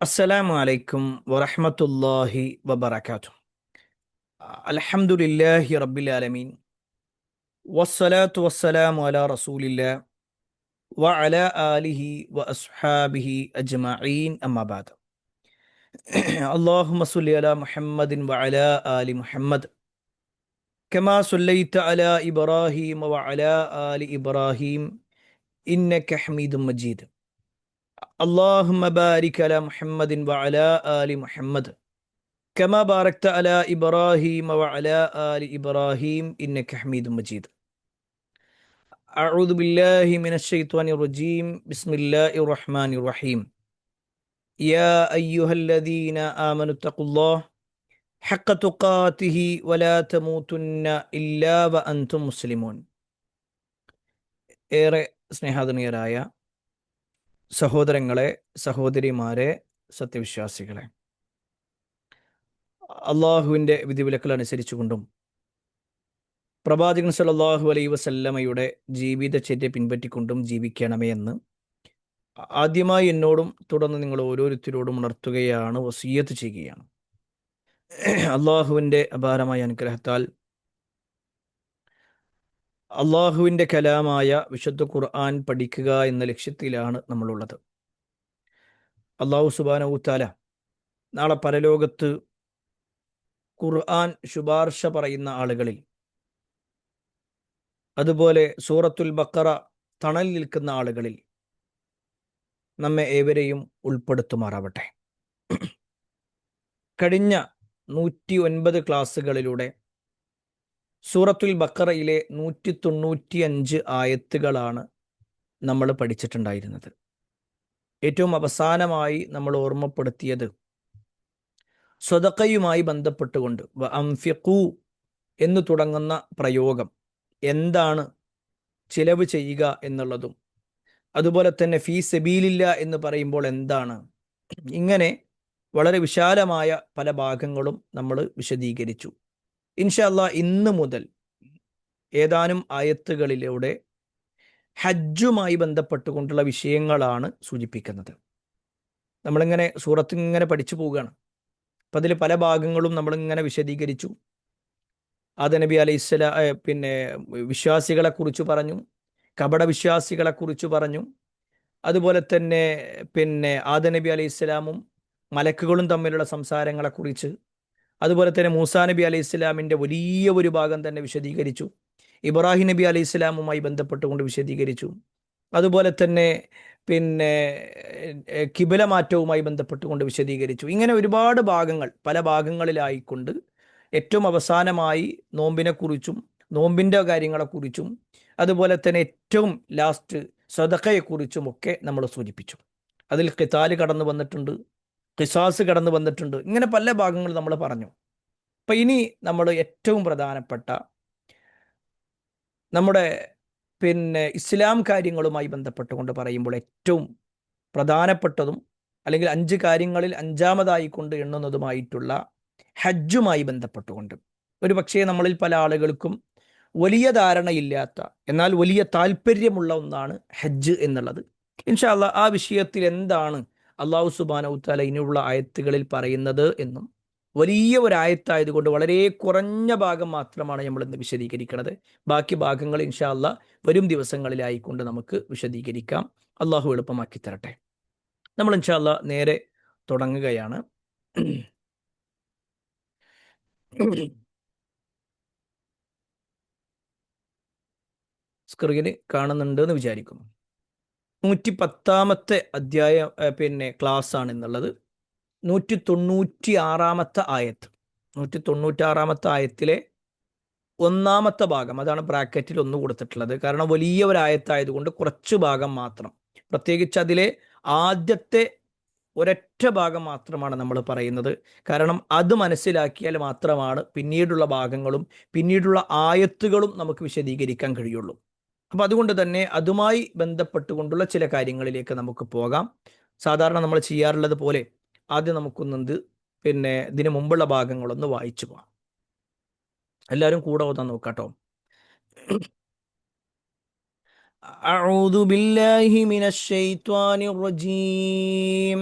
അസ്സലാമു അലൈക്കും വറഹ്മത്തുള്ളാഹി വബറകാതുഹു. അൽഹംദുലില്ലാഹി റബ്ബിൽ ആലമീൻ വസ്സലാത്തു വസ്സലാമു അലാ റസൂലില്ലാ വഅലാ ആലിഹി വഅസ്ഹാബിഹി അജ്മഈൻ അമ്മാ ബഅദ്. അല്ലാഹുമ്മ സ്വല്ലി അലാ മുഹമ്മദിൻ വഅലാ ആലി മുഹമ്മദ് കമാ സ്വല്ലൈത അലാ ഇബ്രാഹീം വഅലാ ആലി ഇബ്രാഹീം ഇന്നക ഹമീദും മജീദ്. അല്ലാഹുമ്മ ബാരിക് അലാ മുഹമ്മദിൻ വഅലാ ആലി മുഹമ്മദ് كما باركت على إبراهيم وعلى آل إبراهيم إنك حميد مجيد. أعوذ بالله من الشيطان الرجيم. بسم الله الرحمن الرحيم. يا أيها الذين آمنوا اتقوا الله حق تقاته ولا تموتن إلا وأنتم مسلمون. ഏറെ സ്നേഹാദരണീയരായ സഹോദരങ്ങളെ, സഹോദരിമാരെ, സത്യവിശ്വാസികളെ, അള്ളാഹുവിൻ്റെ വിധിവിലക്കുകൾ അനുസരിച്ചുകൊണ്ടും പ്രവാചകൻ സല്ലല്ലാഹു അലൈഹി വസല്ലമയുടെ ജീവിതചര്യ പിൻപറ്റിക്കൊണ്ടും ജീവിക്കണമേ എന്ന് ആദ്യമായി എന്നോടും തുടർന്ന് നിങ്ങൾ ഓരോരുത്തരോടും ഉണർത്തുകയാണ്, വസിയ്യത്ത് ചെയ്യുകയാണ്. അള്ളാഹുവിൻ്റെ അപാരമായ അനുഗ്രഹത്താൽ അള്ളാഹുവിൻ്റെ കലാമായ വിശുദ്ധ ഖുർആൻ പഠിക്കുക എന്ന ലക്ഷ്യത്തിലാണ് നമ്മളുള്ളത്. അള്ളാഹു സുബ്ഹാനഹു തആല നാളെ പരലോകത്ത് ഖുർആൻ ശുപാർശ പറയുന്ന ആളുകളിൽ, അതുപോലെ സൂറത്തുൽ ബഖറ തണൽ നിൽക്കുന്ന ആളുകളിൽ നമ്മെ ഏവരെയും ഉൾപ്പെടുത്തുമാറാവട്ടെ. കഴിഞ്ഞ 109 ക്ലാസ്സുകളിലൂടെ സൂറത്തുൽ ബഖറയിലെ 195 ആയത്തുകളാണ് നമ്മൾ പഠിച്ചിട്ടുണ്ടായിരുന്നത്. ഏറ്റവും അവസാനമായി നമ്മൾ ഓർമ്മപ്പെടുത്തിയത് സ്വതക്കയുമായി ബന്ധപ്പെട്ടുകൊണ്ട് അംഫിഖു എന്ന് തുടങ്ങുന്ന പ്രയോഗം എന്താണ്, ചിലവ് ചെയ്യുക എന്നുള്ളതും, അതുപോലെ തന്നെ ഫീ സബീലില്ല എന്ന് പറയുമ്പോൾ എന്താണ്, ഇങ്ങനെ വളരെ വിശാലമായ പല ഭാഗങ്ങളും നമ്മൾ വിശദീകരിച്ചു. ഇൻഷാ അല്ലാഹ് ഇന്ന് മുതൽ ഏതാനും ആയത്തുകളിലൂടെ ഹജ്ജുമായി ബന്ധപ്പെട്ടുകൊണ്ടുള്ള വിഷയങ്ങളാണ് സൂചിപ്പിക്കുന്നത്. നമ്മളിങ്ങനെ സൂറത്തിങ്ങനെ പഠിച്ചു പോവുകയാണ്. അപ്പം അതിൽ പല ഭാഗങ്ങളും നമ്മളിങ്ങനെ വിശദീകരിച്ചു. ആദം നബി അലൈഹിസ്സലാം വിശ്വാസികളെക്കുറിച്ച് പറഞ്ഞു, കപട വിശ്വാസികളെക്കുറിച്ച് പറഞ്ഞു, അതുപോലെ തന്നെ ആദം നബി അലൈഹിസ്സലാമും മലക്കുകളും തമ്മിലുള്ള സംസാരങ്ങളെക്കുറിച്ച്, അതുപോലെ തന്നെ മൂസാ നബി അലൈഹി ഇസ്ലാമിൻ്റെ വലിയ ഒരു ഭാഗം തന്നെ വിശദീകരിച്ചു. ഇബ്രാഹിം നബി അലൈഹി ഇസ്ലാമുമായി ബന്ധപ്പെട്ടുകൊണ്ട് വിശദീകരിച്ചു. അതുപോലെ തന്നെ കിബില മാറ്റവുമായി ബന്ധപ്പെട്ടുകൊണ്ട് വിശദീകരിച്ചു. ഇങ്ങനെ ഒരുപാട് ഭാഗങ്ങൾ, പല ഭാഗങ്ങളിലായിക്കൊണ്ട് ഏറ്റവും അവസാനമായി നോമ്പിനെക്കുറിച്ചും നോമ്പിൻ്റെ കാര്യങ്ങളെക്കുറിച്ചും, അതുപോലെ തന്നെ ഏറ്റവും ലാസ്റ്റ് സദഖയെക്കുറിച്ചും ഒക്കെ നമ്മൾ സൂചിപ്പിച്ചു. അതിൽ ഖിതാല് കടന്നു വന്നിട്ടുണ്ട്, ഖിസാസ് കടന്നു വന്നിട്ടുണ്ട്. ഇങ്ങനെ പല ഭാഗങ്ങൾ നമ്മൾ പറഞ്ഞു. അപ്പം ഇനി നമ്മൾ ഏറ്റവും പ്രധാനപ്പെട്ട നമ്മുടെ ഇസ്ലാം കാര്യങ്ങളുമായി ബന്ധപ്പെട്ടുകൊണ്ട് പറയുമ്പോൾ ഏറ്റവും പ്രധാനപ്പെട്ടതും, അല്ലെങ്കിൽ 5 കാര്യങ്ങളിൽ 5ാമതായി കൊണ്ട് എണ്ണുന്നതുമായിട്ടുള്ള ഹജ്ജുമായി ബന്ധപ്പെട്ടുകൊണ്ട്, ഒരു പക്ഷേ നമ്മളിൽ പല ആളുകൾക്കും വലിയ ധാരണയില്ലാത്ത എന്നാൽ വലിയ താല്പര്യമുള്ള ഒന്നാണ് ഹജ്ജ് എന്നുള്ളത്. ഇൻഷാ അല്ലാഹ് ആ വിഷയത്തിൽ എന്താണ് അള്ളാഹു സുബ്ഹാനഹു തആല ഇനിയുള്ള ആയത്തുകളിൽ പറയുന്നത് എന്നും, വലിയ ഒരു ആയത്തായതുകൊണ്ട് വളരെ കുറഞ്ഞ ഭാഗം മാത്രമാണ് നമ്മൾ ഇന്ന് വിശദീകരിക്കുന്നത്. ബാക്കി ഭാഗങ്ങൾ ഇൻഷാ അല്ലാഹ് വരും ദിവസങ്ങളിലായിക്കൊണ്ട് നമുക്ക് വിശദീകരിക്കാം. അള്ളാഹു എളുപ്പമാക്കി തരട്ടെ. നമ്മൾ ഇൻഷാ അല്ലാഹ് നേരെ തുടങ്ങുകയാണ്. സ്ക്രീന് കാണുന്നുണ്ട് എന്ന് വിചാരിക്കുന്നു. 110ാമത്തെ അധ്യായം ക്ലാസ് ആണ് എന്നുള്ളത്. 196ാമത്തെ ആയത്ത്, 196ാമത്തെ ആയത്തിലെ 1ാമത്തെ ഭാഗം, അതാണ് ബ്രാക്കറ്റിൽ 1 കൊടുത്തിട്ടുള്ളത്. കാരണം വലിയ ഒരു ആയത്തായതുകൊണ്ട് കുറച്ച് ഭാഗം മാത്രം, പ്രത്യേകിച്ച് അതിലെ ആദ്യത്തെ ഒരൊറ്റ ഭാഗം മാത്രമാണ് നമ്മൾ പറയുന്നത്. കാരണം അത് മനസ്സിലാക്കിയാൽ മാത്രമാണ് പിന്നീടുള്ള ഭാഗങ്ങളും പിന്നീടുള്ള ആയത്തുകളും നമുക്ക് വിശദീകരിക്കാൻ കഴിയുള്ളൂ. അപ്പം അതുകൊണ്ട് തന്നെ അതുമായി ബന്ധപ്പെട്ടുകൊണ്ടുള്ള ചില കാര്യങ്ങളിലേക്ക് നമുക്ക് പോകാം. സാധാരണ നമ്മൾ ചെയ്യാറുള്ളത് പോലെ ആദ്യം നമുക്കൊന്നത് ഇതിനു മുമ്പുള്ള ഭാഗങ്ങളൊന്ന് വായിച്ചു പോകാം. എല്ലാവരും കൂടെ ഓതാൻ നോക്കാട്ടോ. അഊദു ബില്ലാഹി മിനശ് ശൈത്വാനിർ റജീം.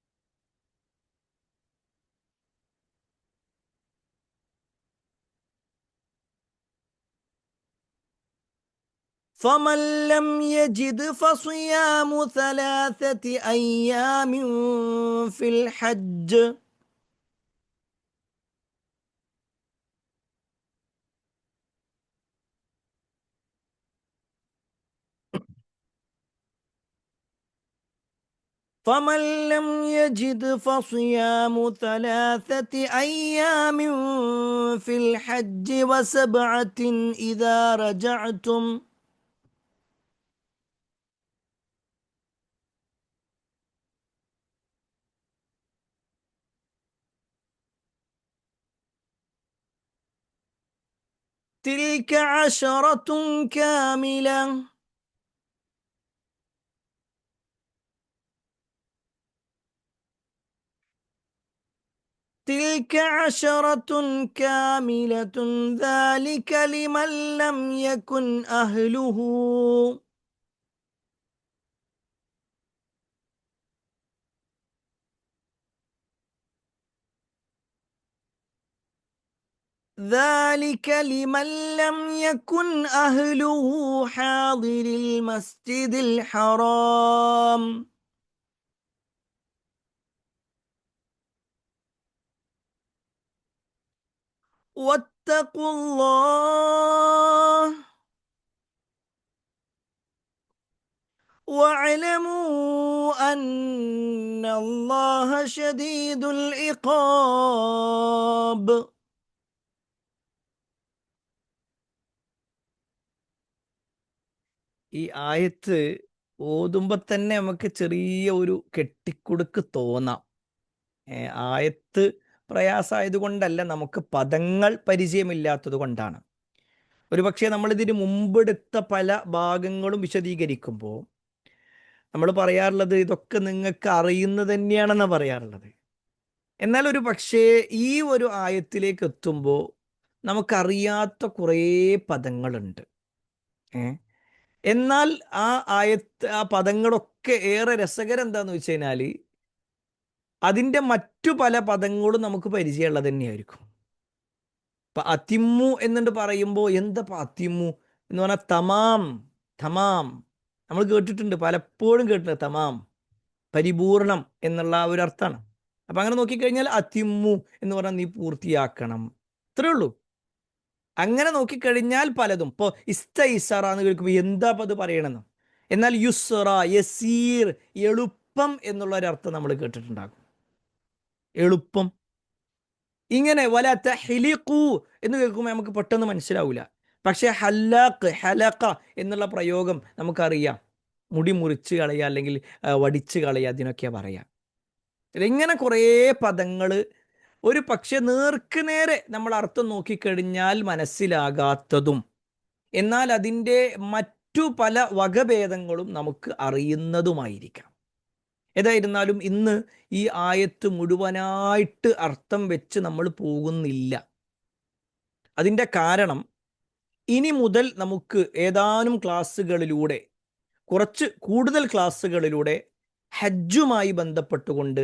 فمن لم يجد فصيام 3 أيام في الحج. فمن لم يجد فصيام 3 أيام في الحج و7 إذا رجعتم. تلك 10 كاملة. تلك 10 كاملة ذلك لمن لم يكن أهله. ذلك لمن لم يكن أهله حاضر المسجد الحرام. واتقوا الله واعلموا أن الله شديد العقاب. ഈ ആയത്ത് ഓതുമ്പോൾ തന്നെ നമുക്ക് ചെറിയ ഒരു കെട്ടിക്കുടുക്ക് തോന്നാം. ആയത്ത് പ്രയാസമായത് കൊണ്ടല്ല, നമുക്ക് പദങ്ങൾ പരിചയമില്ലാത്തത് കൊണ്ടാണ്. ഒരു പക്ഷേ നമ്മളിതിന് മുമ്പെടുത്ത പല ഭാഗങ്ങളും വിശദീകരിക്കുമ്പോൾ നമ്മൾ പറയാറുള്ളത് ഇതൊക്കെ നിങ്ങൾക്ക് അറിയുന്നത് തന്നെയാണെന്നാണ് പറയാറുള്ളത്. എന്നാൽ ഒരു പക്ഷേ ഈ ഒരു ആയത്തിലേക്ക് എത്തുമ്പോൾ നമുക്കറിയാത്ത കുറേ പദങ്ങളുണ്ട്. ഏ എന്നാൽ ആ പദങ്ങളൊക്കെ ഏറെ രസകരം എന്താന്ന് വെച്ച് കഴിഞ്ഞാൽ അതിൻ്റെ മറ്റു പല പദങ്ങളും നമുക്ക് പരിചയമുള്ളത് തന്നെയായിരിക്കും. ഇപ്പം അതിമ്മു എന്നുണ്ട് പറയുമ്പോൾ എന്താ അതിമ്മു എന്ന് പറഞ്ഞാൽ തമാം. തമാം നമ്മൾ കേട്ടിട്ടുണ്ട്, പലപ്പോഴും കേട്ടിട്ടുണ്ട്. തമാം പരിപൂർണം എന്നുള്ള ഒരു അർത്ഥമാണ്. അപ്പം അങ്ങനെ നോക്കിക്കഴിഞ്ഞാൽ അതിമ്മു എന്ന് പറഞ്ഞാൽ നീ പൂർത്തിയാക്കണം, ഇത്രേ ഉള്ളൂ. അങ്ങനെ നോക്കിക്കഴിഞ്ഞാൽ പലതും ഇപ്പോൾ ഇസ്തൈസറ എന്ന് കേൾക്കുമ്പോൾ എന്താ അപ്പം അത് പറയണമെന്ന്. എന്നാൽ യുസ്റ, യസീർ, എളുപ്പം എന്നുള്ള ഒരർത്ഥം നമ്മൾ കേട്ടിട്ടുണ്ടാകും. എളുപ്പം. ഇങ്ങനെ വല തഹ്ലിഖു എന്ന് കേൾക്കുമ്പോൾ നമുക്ക് പെട്ടെന്ന് മനസ്സിലാവില്ല. പക്ഷേ ഹല്ലാഖ്, ഹലഖ എന്നുള്ള പ്രയോഗം നമുക്കറിയാം. മുടി മുറിച്ച് കളയുക അല്ലെങ്കിൽ വടിച്ച് കളയുക, അതിനൊക്കെയാണ് പറയാം. ഇങ്ങനെ കുറേ പദങ്ങൾ ഒരു പക്ഷെ നേർക്ക് നേരെ നമ്മൾ അർത്ഥം നോക്കിക്കഴിഞ്ഞാൽ മനസ്സിലാകാത്തതും എന്നാൽ അതിൻ്റെ മറ്റു പല വകഭേദങ്ങളും നമുക്ക് അറിയുന്നതുമായിരിക്കാം. ഏതായിരുന്നാലും ഇന്ന് ഈ ആയത്ത് മുഴുവനായിട്ട് അർത്ഥം വെച്ച് നമ്മൾ പോകുന്നില്ല. അതിൻ്റെ കാരണം ഇനി മുതൽ നമുക്ക് ഏതാനും ക്ലാസ്സുകളിലൂടെ, കുറച്ച് കൂടുതൽ ക്ലാസ്സുകളിലൂടെ ഹജ്ജുമായി ബന്ധപ്പെട്ടുകൊണ്ട്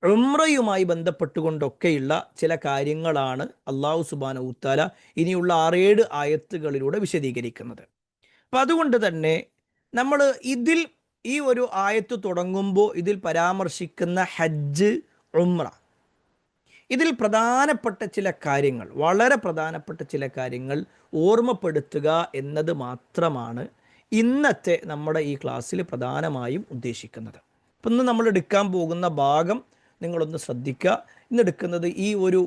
ഉംറയുമായി ബന്ധപ്പെട്ടുകൊണ്ടൊക്കെയുള്ള ചില കാര്യങ്ങളാണ് അള്ളാഹു സുബ്ഹാനഹു തആല ഇനിയുള്ള 6-7 ആയത്തുകളിലൂടെ വിശദീകരിക്കുന്നത്. അപ്പം അതുകൊണ്ട് തന്നെ നമ്മൾ ഇതിൽ ഈ ഒരു ആയത്ത് തുടങ്ങുമ്പോൾ ഇതിൽ പരാമർശിക്കുന്ന ഹജ്ജ്, ഉംറ, ഇതിൽ പ്രധാനപ്പെട്ട ചില കാര്യങ്ങൾ, വളരെ പ്രധാനപ്പെട്ട ചില കാര്യങ്ങൾ ഓർമ്മപ്പെടുത്തുക എന്നത് മാത്രമാണ് ഇന്നത്തെ നമ്മുടെ ഈ ക്ലാസ്സിൽ പ്രധാനമായും ഉദ്ദേശിക്കുന്നത്. അപ്പം ഇന്ന് നമ്മൾ എടുക്കാൻ പോകുന്ന ഭാഗം നിങ്ങളൊന്ന് ശ്രദ്ധിക്കുക. ഇന്ന് എടുക്കുന്നത് ഈ ഒരു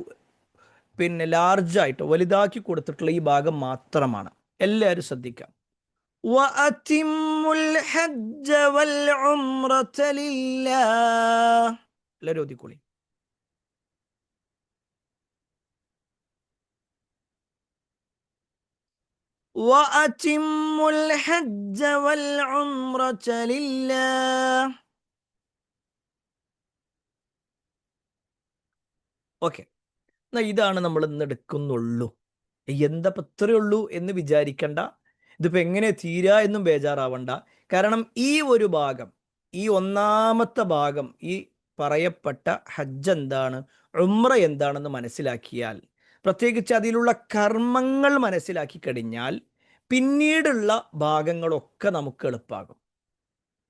ലാർജായിട്ട് വലുതാക്കി കൊടുത്തിട്ടുള്ള ഈ ഭാഗം മാത്രമാണ്. എല്ലാവരും ശ്രദ്ധിക്കാം. വഅതിമ്മുൽ ഹജ്ജ വൽ ഉംറത ലില്ലാഹ്. എല്ലാവരും ഓതിക്കോളി. വഅതിമ്മുൽ ഹജ്ജ വൽ ഉംറത ലില്ലാഹ്. ഓക്കെ, എന്നാൽ ഇതാണ് നമ്മൾ ഇന്ന് എടുക്കുന്നുള്ളൂ. എന്താ ഇത്രയേ ഉള്ളൂ എന്ന് വിചാരിക്കണ്ട. ഇതിപ്പോൾ എങ്ങനെ തീരാ എന്നും ബേജാറാവണ്ട. കാരണം ഈ ഒരു ഭാഗം, ഈ ഒന്നാമത്തെ ഭാഗം, ഈ പറയപ്പെട്ട ഹജ്ജ് എന്താണ്, ഉംറ എന്താണെന്ന് മനസ്സിലാക്കിയാൽ, പ്രത്യേകിച്ച് അതിലുള്ള കർമ്മങ്ങൾ മനസ്സിലാക്കി കഴിഞ്ഞാൽ പിന്നീടുള്ള ഭാഗങ്ങളൊക്കെ നമുക്ക് എളുപ്പമാകും.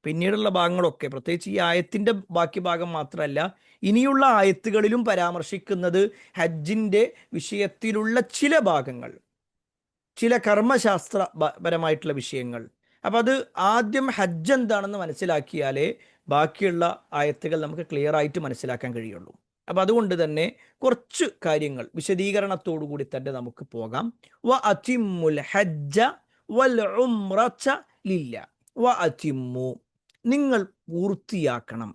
പിന്നീടുള്ള ഭാഗങ്ങളൊക്കെ, പ്രത്യേകിച്ച് ഈ ആയത്തിൻ്റെ ബാക്കി ഭാഗം മാത്രമല്ല, ഇനിയുള്ള ആയത്തുകളിലും പരാമർശിക്കുന്നത് ഹജ്ജിൻ്റെ വിഷയത്തിലുള്ള ചില ഭാഗങ്ങൾ, ചില കർമ്മശാസ്ത്രപരമായിട്ടുള്ള വിഷയങ്ങൾ. അപ്പം അത് ആദ്യം ഹജ്ജ് എന്താണെന്ന് മനസ്സിലാക്കിയാലേ ബാക്കിയുള്ള ആയത്തുകൾ നമുക്ക് ക്ലിയർ ആയിട്ട് മനസ്സിലാക്കാൻ കഴിയുള്ളൂ. അപ്പം അതുകൊണ്ട് തന്നെ കുറച്ച് കാര്യങ്ങൾ വിശദീകരണത്തോടു കൂടി തന്നെ നമുക്ക് പോകാം. വ അതിമ്മുൽ ഹജ്ജ വൽ ഉംറത ലില്ല. വ അതിമ്മു, നിങ്ങൾ പൂർത്തിയാക്കണം,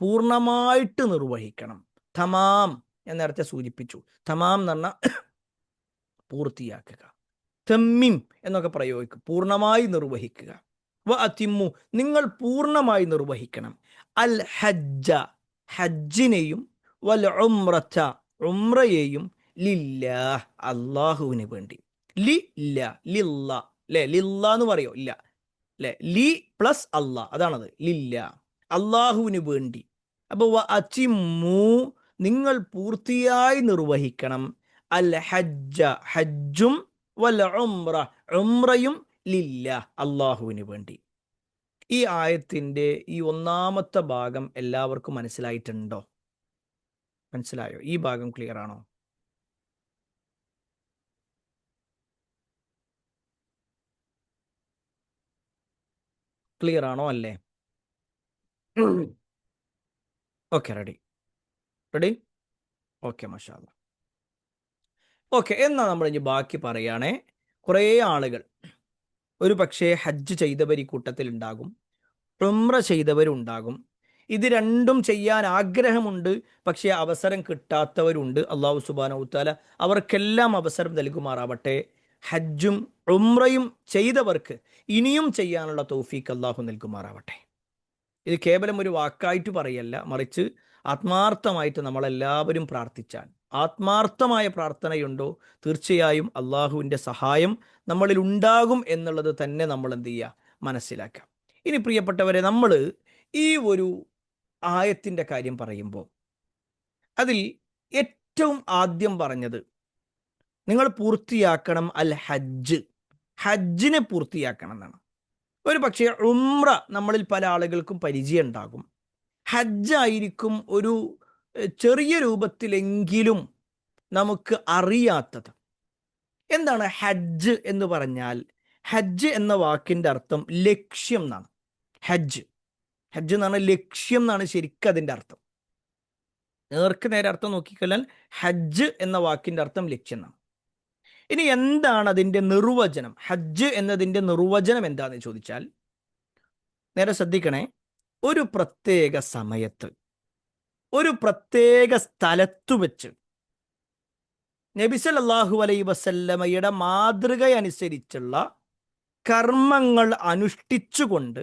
പൂർണ്ണമായിട്ട് നിർവഹിക്കണം. തമാം ഞാൻ നേരത്തെ സൂചിപ്പിച്ചു. തമാം എന്ന് പറഞ്ഞാൽ പൂർത്തിയാക്കുക. തമ്മിം എന്നൊക്കെ പ്രയോഗിക്കും, പൂർണ്ണമായി നിർവഹിക്കുക. വ അതിമ്മു, നിങ്ങൾ പൂർണ്ണമായി നിർവഹിക്കണം. അൽ ഹജ്ജ, ഹജ്ജിനെയും, വൽ ഉംറത, ഉംറയെയും, ലില്ലാഹ്, അള്ളാഹുവിന് വേണ്ടി. ലില്ല, ലില്ല, അല്ലേ? ലില്ല എന്ന് പറയോ? ഇല്ല, അല്ലെ? ലി പ്ലസ് അല്ലാ, അതാണത്. ലില്ല, അള്ളാഹുവിന് വേണ്ടി. അപ്പോൾ വ അതിമ്മു, നിങ്ങൾ പൂർത്തിയായി നിർവഹിക്കണം. അൽ ഹജ്ജ, ഹജ്ജും, വൽ ഉംറ, ഉംറയും, ലില്ല, അള്ളാഹുവിന് വേണ്ടി. ഈ ആയത്തിൻ്റെ ഈ ഒന്നാമത്തെ ഭാഗം എല്ലാവർക്കും മനസ്സിലായിട്ടുണ്ടോ? മനസ്സിലായോ? ഈ ഭാഗം ക്ലിയർ ആണോ? ക്ലിയർ ആണോ? അല്ലേ? ഓക്കെ, റെഡി റെഡി ഓക്കെ, മാഷാ അല്ലാ. ഓക്കെ, എന്നാൽ നമ്മൾ ഇനി ബാക്കി പറയുകയാണേ. കുറേ ആളുകൾ ഒരു പക്ഷേ ഹജ്ജ് ചെയ്തവർ ഈ കൂട്ടത്തിൽ ഉണ്ടാകും, ഉംറ ചെയ്തവരുണ്ടാകും. ഇത് രണ്ടും ചെയ്യാൻ ആഗ്രഹമുണ്ട്, പക്ഷേ അവസരം കിട്ടാത്തവരുണ്ട്. അള്ളാഹു സുബ്ഹാനഹു വ തആല അവർക്കെല്ലാം അവസരം നൽകുമാറാവട്ടെ. ഹജ്ജും ഉംറയും ചെയ്തവർക്ക് ഇനിയും ചെയ്യാനുള്ള തൗഫീഖ് അള്ളാഹു നൽകുമാറാവട്ടെ. ഇത് കേവലം ഒരു വാക്കായിട്ട് പറയല്ല, മറിച്ച് ആത്മാർത്ഥമായിട്ട് നമ്മളെല്ലാവരും പ്രാർത്ഥിച്ചാൽ, ആത്മാർത്ഥമായ പ്രാർത്ഥനയുണ്ടോ, തീർച്ചയായും അള്ളാഹുവിൻ്റെ സഹായം നമ്മളിൽ ഉണ്ടാകും എന്നുള്ളത് തന്നെ നമ്മൾ എന്ത് ചെയ്യുക, മനസ്സിലാക്കാം. ഇനി പ്രിയപ്പെട്ടവരെ, നമ്മൾ ഈ ഒരു ആയത്തിൻ്റെ കാര്യം പറയുമ്പോൾ അതിൽ ഏറ്റവും ആദ്യം പറഞ്ഞത് നിങ്ങൾ പൂർത്തിയാക്കണം അൽ ഹജ്ജ്, ഹജ്ജിനെ പൂർത്തിയാക്കണം എന്നാണ്. ഒരു പക്ഷേ ഉംറ നമ്മളിൽ പല ആളുകൾക്കും പരിചയം ഉണ്ടാകും. ഹജ്ജായിരിക്കും ഒരു ചെറിയ രൂപത്തിലെങ്കിലും നമുക്ക് അറിയാത്തത്. എന്താണ് ഹജ്ജ് എന്ന് പറഞ്ഞാൽ? ഹജ്ജ് എന്ന വാക്കിൻ്റെ അർത്ഥം ലക്ഷ്യം എന്നാണ്. ഹജ്ജ് ഹജ്ജ് എന്ന് പറഞ്ഞാൽ ലക്ഷ്യം എന്നാണ് ശരിക്കും അതിൻ്റെ അർത്ഥം. നേർക്ക് നേരെ അർത്ഥം നോക്കിക്കഴിഞ്ഞാൽ ഹജ്ജ് എന്ന വാക്കിൻ്റെ അർത്ഥം ലക്ഷ്യം എന്നാണ്. ഇനി എന്താണ് അതിൻ്റെ നിർവചനം? ഹജ്ജ് എന്നതിൻ്റെ നിർവചനം എന്താണെന്ന് ചോദിച്ചാൽ, നേരെ ശ്രദ്ധിക്കണേ, ഒരു പ്രത്യേക സമയത്ത്, ഒരു പ്രത്യേക സ്ഥലത്തു വെച്ച് നബി സല്ലല്ലാഹു അലൈഹി വസല്ലമയുടെ മാതൃകയനുസരിച്ചുള്ള കർമ്മങ്ങൾ അനുഷ്ഠിച്ചുകൊണ്ട്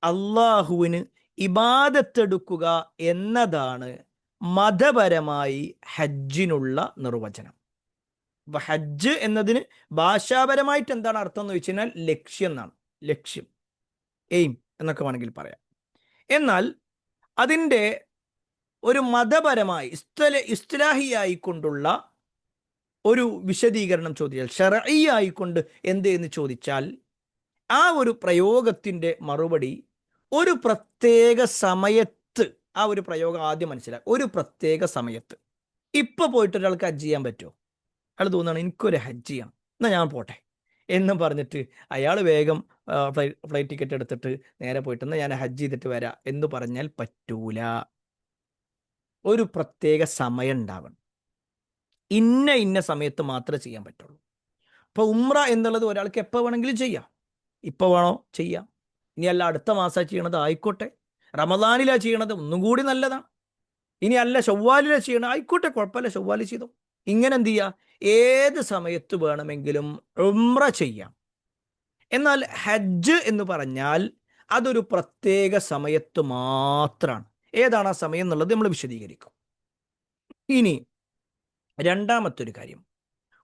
അള്ളാഹുവിന് ഇബാദത്തെടുക്കുക എന്നതാണ് മതപരമായി ഹജ്ജിനുള്ള നിർവചനം. അപ്പൊ ഹജ്ജ് എന്നതിന് ഭാഷാപരമായിട്ട് എന്താണ് അർത്ഥം എന്ന് വെച്ച് കഴിഞ്ഞാൽ ലക്ഷ്യം എന്നാണ്. ലക്ഷ്യം, എയിം എന്നൊക്കെ വേണമെങ്കിൽ പറയാം. എന്നാൽ അതിൻ്റെ ഒരു മതപരമായി ഇസ്തിലാഹിയായിക്കൊണ്ടുള്ള ഒരു വിശദീകരണം ചോദിച്ചാൽ, ശർഈ ആയിക്കൊണ്ട് എന്ത് എന്ന് ചോദിച്ചാൽ, ആ ഒരു പ്രയോഗത്തിൻ്റെ മറുപടി ഒരു പ്രത്യേക സമയത്ത്, ആ ഒരു പ്രയോഗം ആദ്യം മനസ്സിലാക്കുക. ഒരു പ്രത്യേക സമയത്ത് ഇപ്പോൾ പോയിട്ട് ഒരാൾക്ക് ഹജ്ജ് ചെയ്യാൻ പറ്റുമോ? അയാൾ തോന്നുകയാണ് എനിക്കൊരു ഹജ്ജ് ചെയ്യണം, എന്നാൽ ഞാൻ പോട്ടെ എന്നും പറഞ്ഞിട്ട് അയാൾ വേഗം ഫ്ലൈറ്റ് ടിക്കറ്റ് എടുത്തിട്ട് നേരെ പോയിട്ട് എന്നാൽ ഞാൻ ഹജ്ജ് ചെയ്തിട്ട് വരാം എന്ന് പറഞ്ഞാൽ പറ്റൂല. ഒരു പ്രത്യേക സമയം ഉണ്ടാവണം. ഇന്ന സമയത്ത് മാത്രമേ ചെയ്യാൻ പറ്റുള്ളൂ. ഇപ്പോൾ ഉംറ എന്നുള്ളത് ഒരാൾക്ക് എപ്പോൾ വേണമെങ്കിലും ചെയ്യാം. ഇപ്പോൾ വേണോ ചെയ്യാം, ഇനി അല്ല അടുത്ത മാസം ചെയ്യണത് ആയിക്കോട്ടെ, റമദാനിലാണ് ചെയ്യണത് ഒന്നും കൂടി നല്ലതാണ്, ഇനി അല്ല ഷവ്വാലിലാണ് ചെയ്യണത് ആയിക്കോട്ടെ, കുഴപ്പമില്ല, ഷവ്വാലിൽ ചെയ്തോ. ഇങ്ങനെ എന്ത് ചെയ്യുക, ഏത് സമയത്ത് വേണമെങ്കിലും ഉംറ ചെയ്യാം. എന്നാൽ ഹജ്ജ് എന്ന് പറഞ്ഞാൽ അതൊരു പ്രത്യേക സമയത്ത് മാത്രമാണ്. ഏതാണ് ആ സമയം എന്നുള്ളത് നമ്മൾ വിശദീകരിക്കും. ഇനി രണ്ടാമത്തെ ഒരു കാര്യം,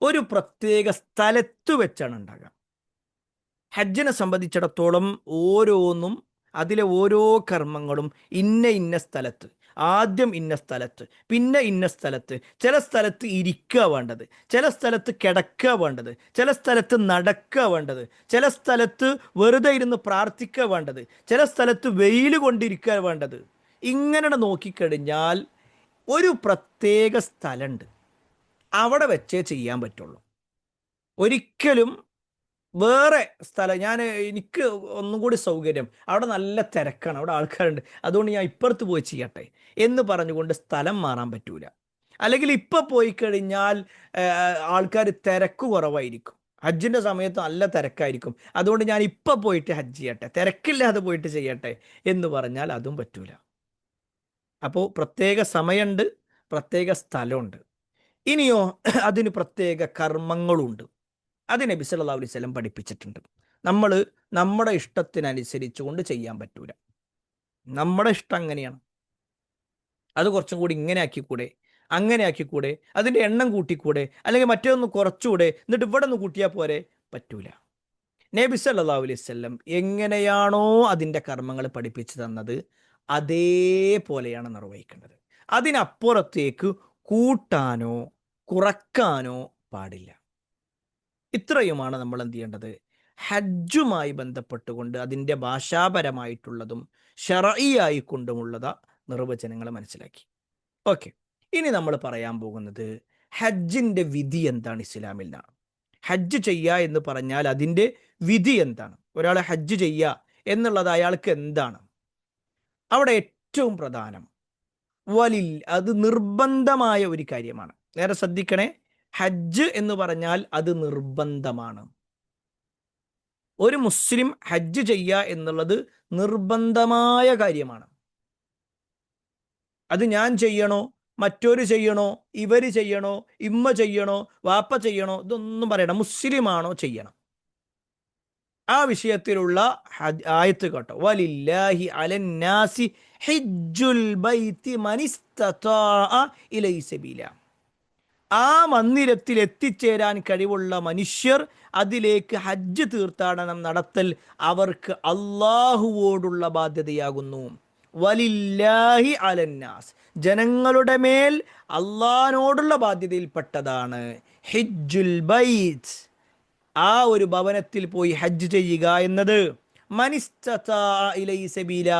ഒരു പ്രത്യേക സ്ഥലത്ത് വെച്ചാണ് ഉണ്ടാകുക. ഹജ്ജിനെ സംബന്ധിച്ചിടത്തോളം ഓരോന്നും അതിലെ ഓരോ കർമ്മങ്ങളും ഇന്ന ഇന്ന സ്ഥലത്ത്, ആദ്യം ഇന്ന സ്ഥലത്ത്, പിന്നെ ഇന്ന സ്ഥലത്ത്, ചില സ്ഥലത്ത് ഇരിക്കുക വേണ്ടത്, ചില സ്ഥലത്ത് കിടക്കുക വേണ്ടത്, ചില സ്ഥലത്ത് നടക്കുക വേണ്ടത്, ചില സ്ഥലത്ത് വെറുതെ ഇരുന്ന് പ്രാർത്ഥിക്കുക വേണ്ടത്, ചില സ്ഥലത്ത് വെയിൽ കൊണ്ടിരിക്കുക വേണ്ടത്. ഇങ്ങനെ നോക്കിക്കഴിഞ്ഞാൽ ഒരു പ്രത്യേക സ്ഥലമുണ്ട്, അവിടെ വെച്ചേ ചെയ്യാൻ പറ്റുള്ളൂ. ഒരിക്കലും വേറെ സ്ഥലം എനിക്ക് ഒന്നും കൂടി സൗകര്യം, അവിടെ നല്ല തിരക്കാണ്, അവിടെ ആൾക്കാരുണ്ട്, അതുകൊണ്ട് ഞാൻ ഇപ്പുറത്ത് പോയി ചെയ്യട്ടെ എന്ന് പറഞ്ഞുകൊണ്ട് സ്ഥലം മാറാൻ പറ്റൂല. അല്ലെങ്കിൽ ഇപ്പം പോയി കഴിഞ്ഞാൽ ആൾക്കാർ തിരക്ക് കുറവായിരിക്കും, ഹജ്ജിൻ്റെ സമയത്ത് നല്ല തിരക്കായിരിക്കും, അതുകൊണ്ട് ഞാൻ ഇപ്പം പോയിട്ട് ഹജ്ജ് ചെയ്യട്ടെ, തിരക്കില്ലാതെ പോയിട്ട് ചെയ്യട്ടെ എന്ന് പറഞ്ഞാൽ അതും പറ്റൂല. അപ്പോൾ പ്രത്യേക സമയമുണ്ട്, പ്രത്യേക സ്ഥലമുണ്ട്. ഇനിയോ അതിന് പ്രത്യേക കർമ്മങ്ങളുണ്ട്. അത് നബി സല്ലല്ലാഹു അലൈഹി വസല്ലം പഠിപ്പിച്ചിട്ടുണ്ട്. നമ്മൾ നമ്മുടെ ഇഷ്ടത്തിനനുസരിച്ച് കൊണ്ട് ചെയ്യാൻ പറ്റൂല. നമ്മുടെ ഇഷ്ടം അങ്ങനെയാണ്, അത് കുറച്ചും കൂടി ഇങ്ങനെ ആക്കിക്കൂടെ, അങ്ങനെ ആക്കിക്കൂടെ, അതിൻ്റെ എണ്ണം കൂട്ടിക്കൂടെ, അല്ലെങ്കിൽ മറ്റൊന്ന് കുറച്ചുകൂടെ, എന്നിട്ട് ഇവിടെ ഒന്ന് കൂട്ടിയാൽ പോരെ, പറ്റൂല. നബി സല്ലല്ലാഹു അലൈഹി വസല്ലം എങ്ങനെയാണോ അതിൻ്റെ കർമ്മങ്ങൾ പഠിപ്പിച്ചു തന്നത് അതേപോലെയാണ് നിർവഹിക്കേണ്ടത്. അതിനപ്പുറത്തേക്ക് കൂട്ടാനോ കുറക്കാനോ പാടില്ല. ഇത്രയുമാണ് നമ്മൾ എന്ത് ചെയ്യേണ്ടത്, ഹജ്ജുമായി ബന്ധപ്പെട്ടുകൊണ്ട് അതിൻ്റെ ഭാഷാപരമായിട്ടുള്ളതും ശർഈയായി കൊണ്ടുമുള്ള നിർവചനങ്ങൾ മനസ്സിലാക്കി. ഓക്കെ, ഇനി നമ്മൾ പറയാൻ പോകുന്നത് ഹജ്ജിൻ്റെ വിധി എന്താണ് ഇസ്ലാമിൽ നിന്നാണ്. ഹജ്ജ് ചെയ്യുക എന്ന് പറഞ്ഞാൽ അതിൻ്റെ വിധി എന്താണ്, ഒരാൾ ഹജ്ജ് ചെയ്യുക എന്നുള്ളത് അയാൾക്ക് എന്താണ്. അവിടെ ഏറ്റവും പ്രധാനം അത് നിർബന്ധമായ ഒരു കാര്യമാണ്. നേരെ ശ്രദ്ധിക്കണേ, ഹജ്ജ് എന്ന് പറഞ്ഞാൽ അത് നിർബന്ധമാണ്. ഒരു മുസ്ലിം ഹജ്ജ് ചെയ്യുക എന്നുള്ളത് നിർബന്ധമായ കാര്യമാണ്. അത് ഞാൻ ചെയ്യണോ, മറ്റൊരു ചെയ്യണോ, ഇവര് ചെയ്യണോ, ഇമ്മ ചെയ്യണോ, വാപ്പ ചെയ്യണോ, ഇതൊന്നും പറയണം, മുസ്ലിമാണോ ചെയ്യണം. ആ വിഷയത്തിലുള്ള ആയത്ത് കേട്ടോ, വലില്ലാഹി അലന്നാസി ഹിജ്ജുൽ ബൈത്തി മനിസ്തതാഅ ഇലൈഹി സബീല. ആ മന്ദിരത്തിൽ എത്തിച്ചേരാൻ കഴിവുള്ള മനുഷ്യർ അതിലേക്ക് ഹജ്ജ് തീർത്ഥാടനം നടത്തൽ അവർക്ക് അള്ളാഹുവോടുള്ള ബാധ്യതയാകുന്നു. വലില്ലാഹി അലന്നാസ്, ജനങ്ങളുടെ മേൽ അള്ളാഹിനോടുള്ള ബാധ്യതയിൽപ്പെട്ടതാണ് ഹിജ്ജുൽ ബൈത്ത്, ആ ഒരു ഭവനത്തിൽ പോയി ഹജ്ജ് ചെയ്യുക എന്നത്. മനിസ്തതാഅ ഇലൈഹി സബീല,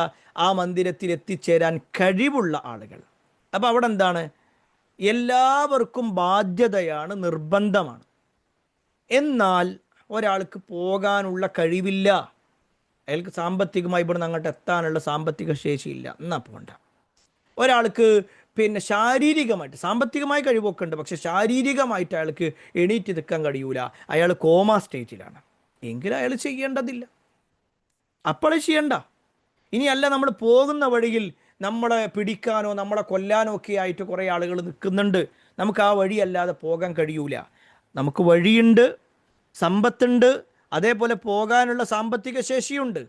ആ മന്ദിരത്തിൽ എത്തിച്ചേരാൻ കഴിവുള്ള ആളുകൾ. അപ്പോൾ അവിടെ എന്താണ്, എല്ലാവർക്കും ബാധ്യതയാണ്, നിർബന്ധമാണ്. എന്നാൽ ഒരാൾക്ക് പോകാനുള്ള കഴിവില്ല, അയാൾക്ക് സാമ്പത്തികമായി ഇവിടെ നിന്ന് അങ്ങോട്ട് എത്താനുള്ള സാമ്പത്തിക ശേഷിയില്ല, എന്നാൽ പോകണ്ട. ഒരാൾക്ക് ശാരീരികമായിട്ട്, സാമ്പത്തികമായ കഴിവൊക്കെ ഉണ്ട്, പക്ഷെ ശാരീരികമായിട്ട് അയാൾക്ക് എണീറ്റ് നിൽക്കാൻ കഴിയൂല, അയാൾ കോമ സ്റ്റേജിലാണ്, എങ്കിൽ അയാൾ ചെയ്യേണ്ടതില്ല, അപ്പോൾ ചെയ്യണ്ട. ഇനിയല്ല, നമ്മൾ പോകുന്ന വഴിയിൽ നമ്മളെ പിടിക്കാനോ നമ്മളെ കൊല്ലാനോ ഒക്കെ ആയിട്ട് കുറേ ആളുകൾ നിൽക്കുന്നുണ്ട്, നമുക്ക് ആ വഴിയല്ലാതെ പോകാൻ കഴിയൂല. നമുക്ക് വഴിയുണ്ട്, സമ്പത്തുണ്ട്, അതേപോലെ പോകാനുള്ള സാമ്പത്തിക ശേഷിയുണ്ട്,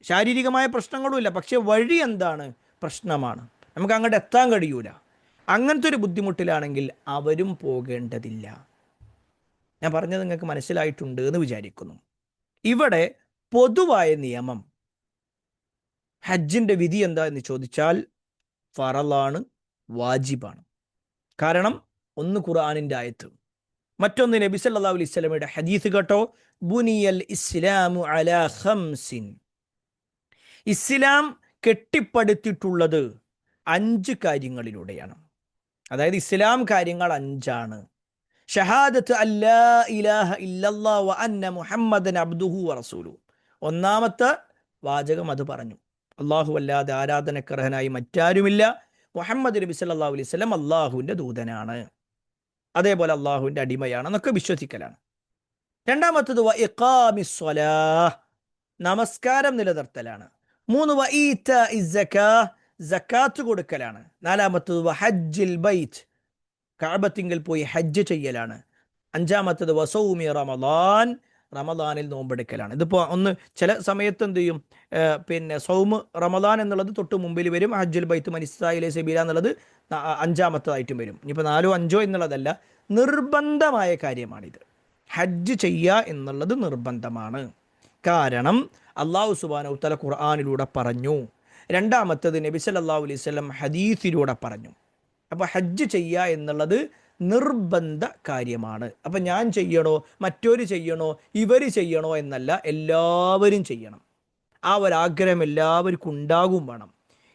ശാരീരികമായ പ്രശ്നങ്ങളുമില്ല, പക്ഷെ വഴി എന്താണ്, പ്രശ്നമാണ്, നമുക്ക് അങ്ങോട്ട് എത്താൻ കഴിയൂല. അങ്ങനത്തെ ഒരു ബുദ്ധിമുട്ടിലാണെങ്കിൽ അവരും പോകേണ്ടതില്ല. ഞാൻ പറഞ്ഞത് നിങ്ങൾക്ക് മനസ്സിലായിട്ടുണ്ട് എന്ന് വിചാരിക്കുന്നു. ഇവിടെ പൊതുവായ നിയമം, ഹജ്ജിൻ്റെ വിധി എന്താ എന്ന് ചോദിച്ചാൽ ഫറലാണ്, വാജിബാണ്. കാരണം ഒന്ന് ഖുർആനിൻ്റെ ആയത്ത്, മറ്റൊന്ന് നബി സല്ലല്ലാഹു അലൈഹി വസല്ലമയുടെ ഹദീസ് കേട്ടോ, ബുനിയൽ ഇസ്ലാമു അലാ ഖംസിൻ, ഇസ്ലാം കെട്ടിപ്പടുത്തിട്ടുള്ളത് 5 കാര്യങ്ങളിലൂടെയാണ്. അതായത് ഇസ്ലാം കാര്യങ്ങൾ 5ആണ്. ഷഹാദത്ത് അല്ലാ ഇലാഹ ഇല്ലല്ലാഹ് വ അന്ന മുഹമ്മദൻ അബ്ദുഹു വ റസൂലുഹു, ഒന്നാമത്തെ വാചകം അത് പറഞ്ഞു, അള്ളാഹു അല്ലാതെ ആരാധനക്കർഹനായി മറ്റാരുമില്ല, മുഹമ്മദ് നബി സല്ലല്ലാഹു അലൈഹി വസല്ലം അള്ളാഹുവിൻ്റെ ദൂതനാണ്, അതേപോലെ അള്ളാഹുവിൻ്റെ അടിമയാണെന്നൊക്കെ വിശ്വസിക്കലാണ്. രണ്ടാമത്തത് വ ഇഖാമിസ് സ്വലാഹ്, നമസ്കാരം നിലനിർത്തലാണ്. 3 വ ഈതാഇസ് സകാഹ്, സക്കാത്ത് കൊടുക്കലാണ്. 4മത്തത് വ ഹജ്ജിൽ ബൈത്ത്, കഅബത്തിങ്കൽ പോയി ഹജ്ജ് ചെയ്യലാണ്. 5മത്തത് വ സൗമി റമളാൻ, റമളാനിൽ നോമ്പെടുക്കലാണ്. ഇതിപ്പോൾ ഒന്ന് ചില സമയത്ത് എന്ത് ചെയ്യും, സൗമ് റമളാൻ എന്നുള്ളത് തൊട്ട് മുമ്പിൽ വരും, ഹജ്ജുൽ ബൈത്ത് മനിസ്തതാഅ ഇലൈഹി സബീല എന്നുള്ളത് 5മത്തതായിട്ടും വരും. ഇനിയിപ്പോൾ 4ഓ 5ഓ എന്നുള്ളതല്ല, നിർബന്ധമായ കാര്യമാണിത്. ഹജ്ജ് ചെയ്യുക എന്നുള്ളത് നിർബന്ധമാണ്. കാരണം അള്ളാഹു സുബ്ഹാനഹു തആല ഖുർആനിലൂടെ പറഞ്ഞു. രണ്ടാമത്തത് നബി സല്ലല്ലാഹു അലൈഹി വസല്ലം ഹദീസിലൂടെ പറഞ്ഞു. അപ്പോൾ ഹജ്ജ് ചെയ്യുക എന്നുള്ളത് നിർബന്ധ കാര്യമാണ്. അപ്പം ഞാൻ ചെയ്യണോ, മറ്റൊരു ചെയ്യണോ, ഇവർ ചെയ്യണോ എന്നല്ല, എല്ലാവരും ചെയ്യണം. ആ ഒരാഗ്രഹം എല്ലാവർക്കും ഉണ്ടാകും വേണം.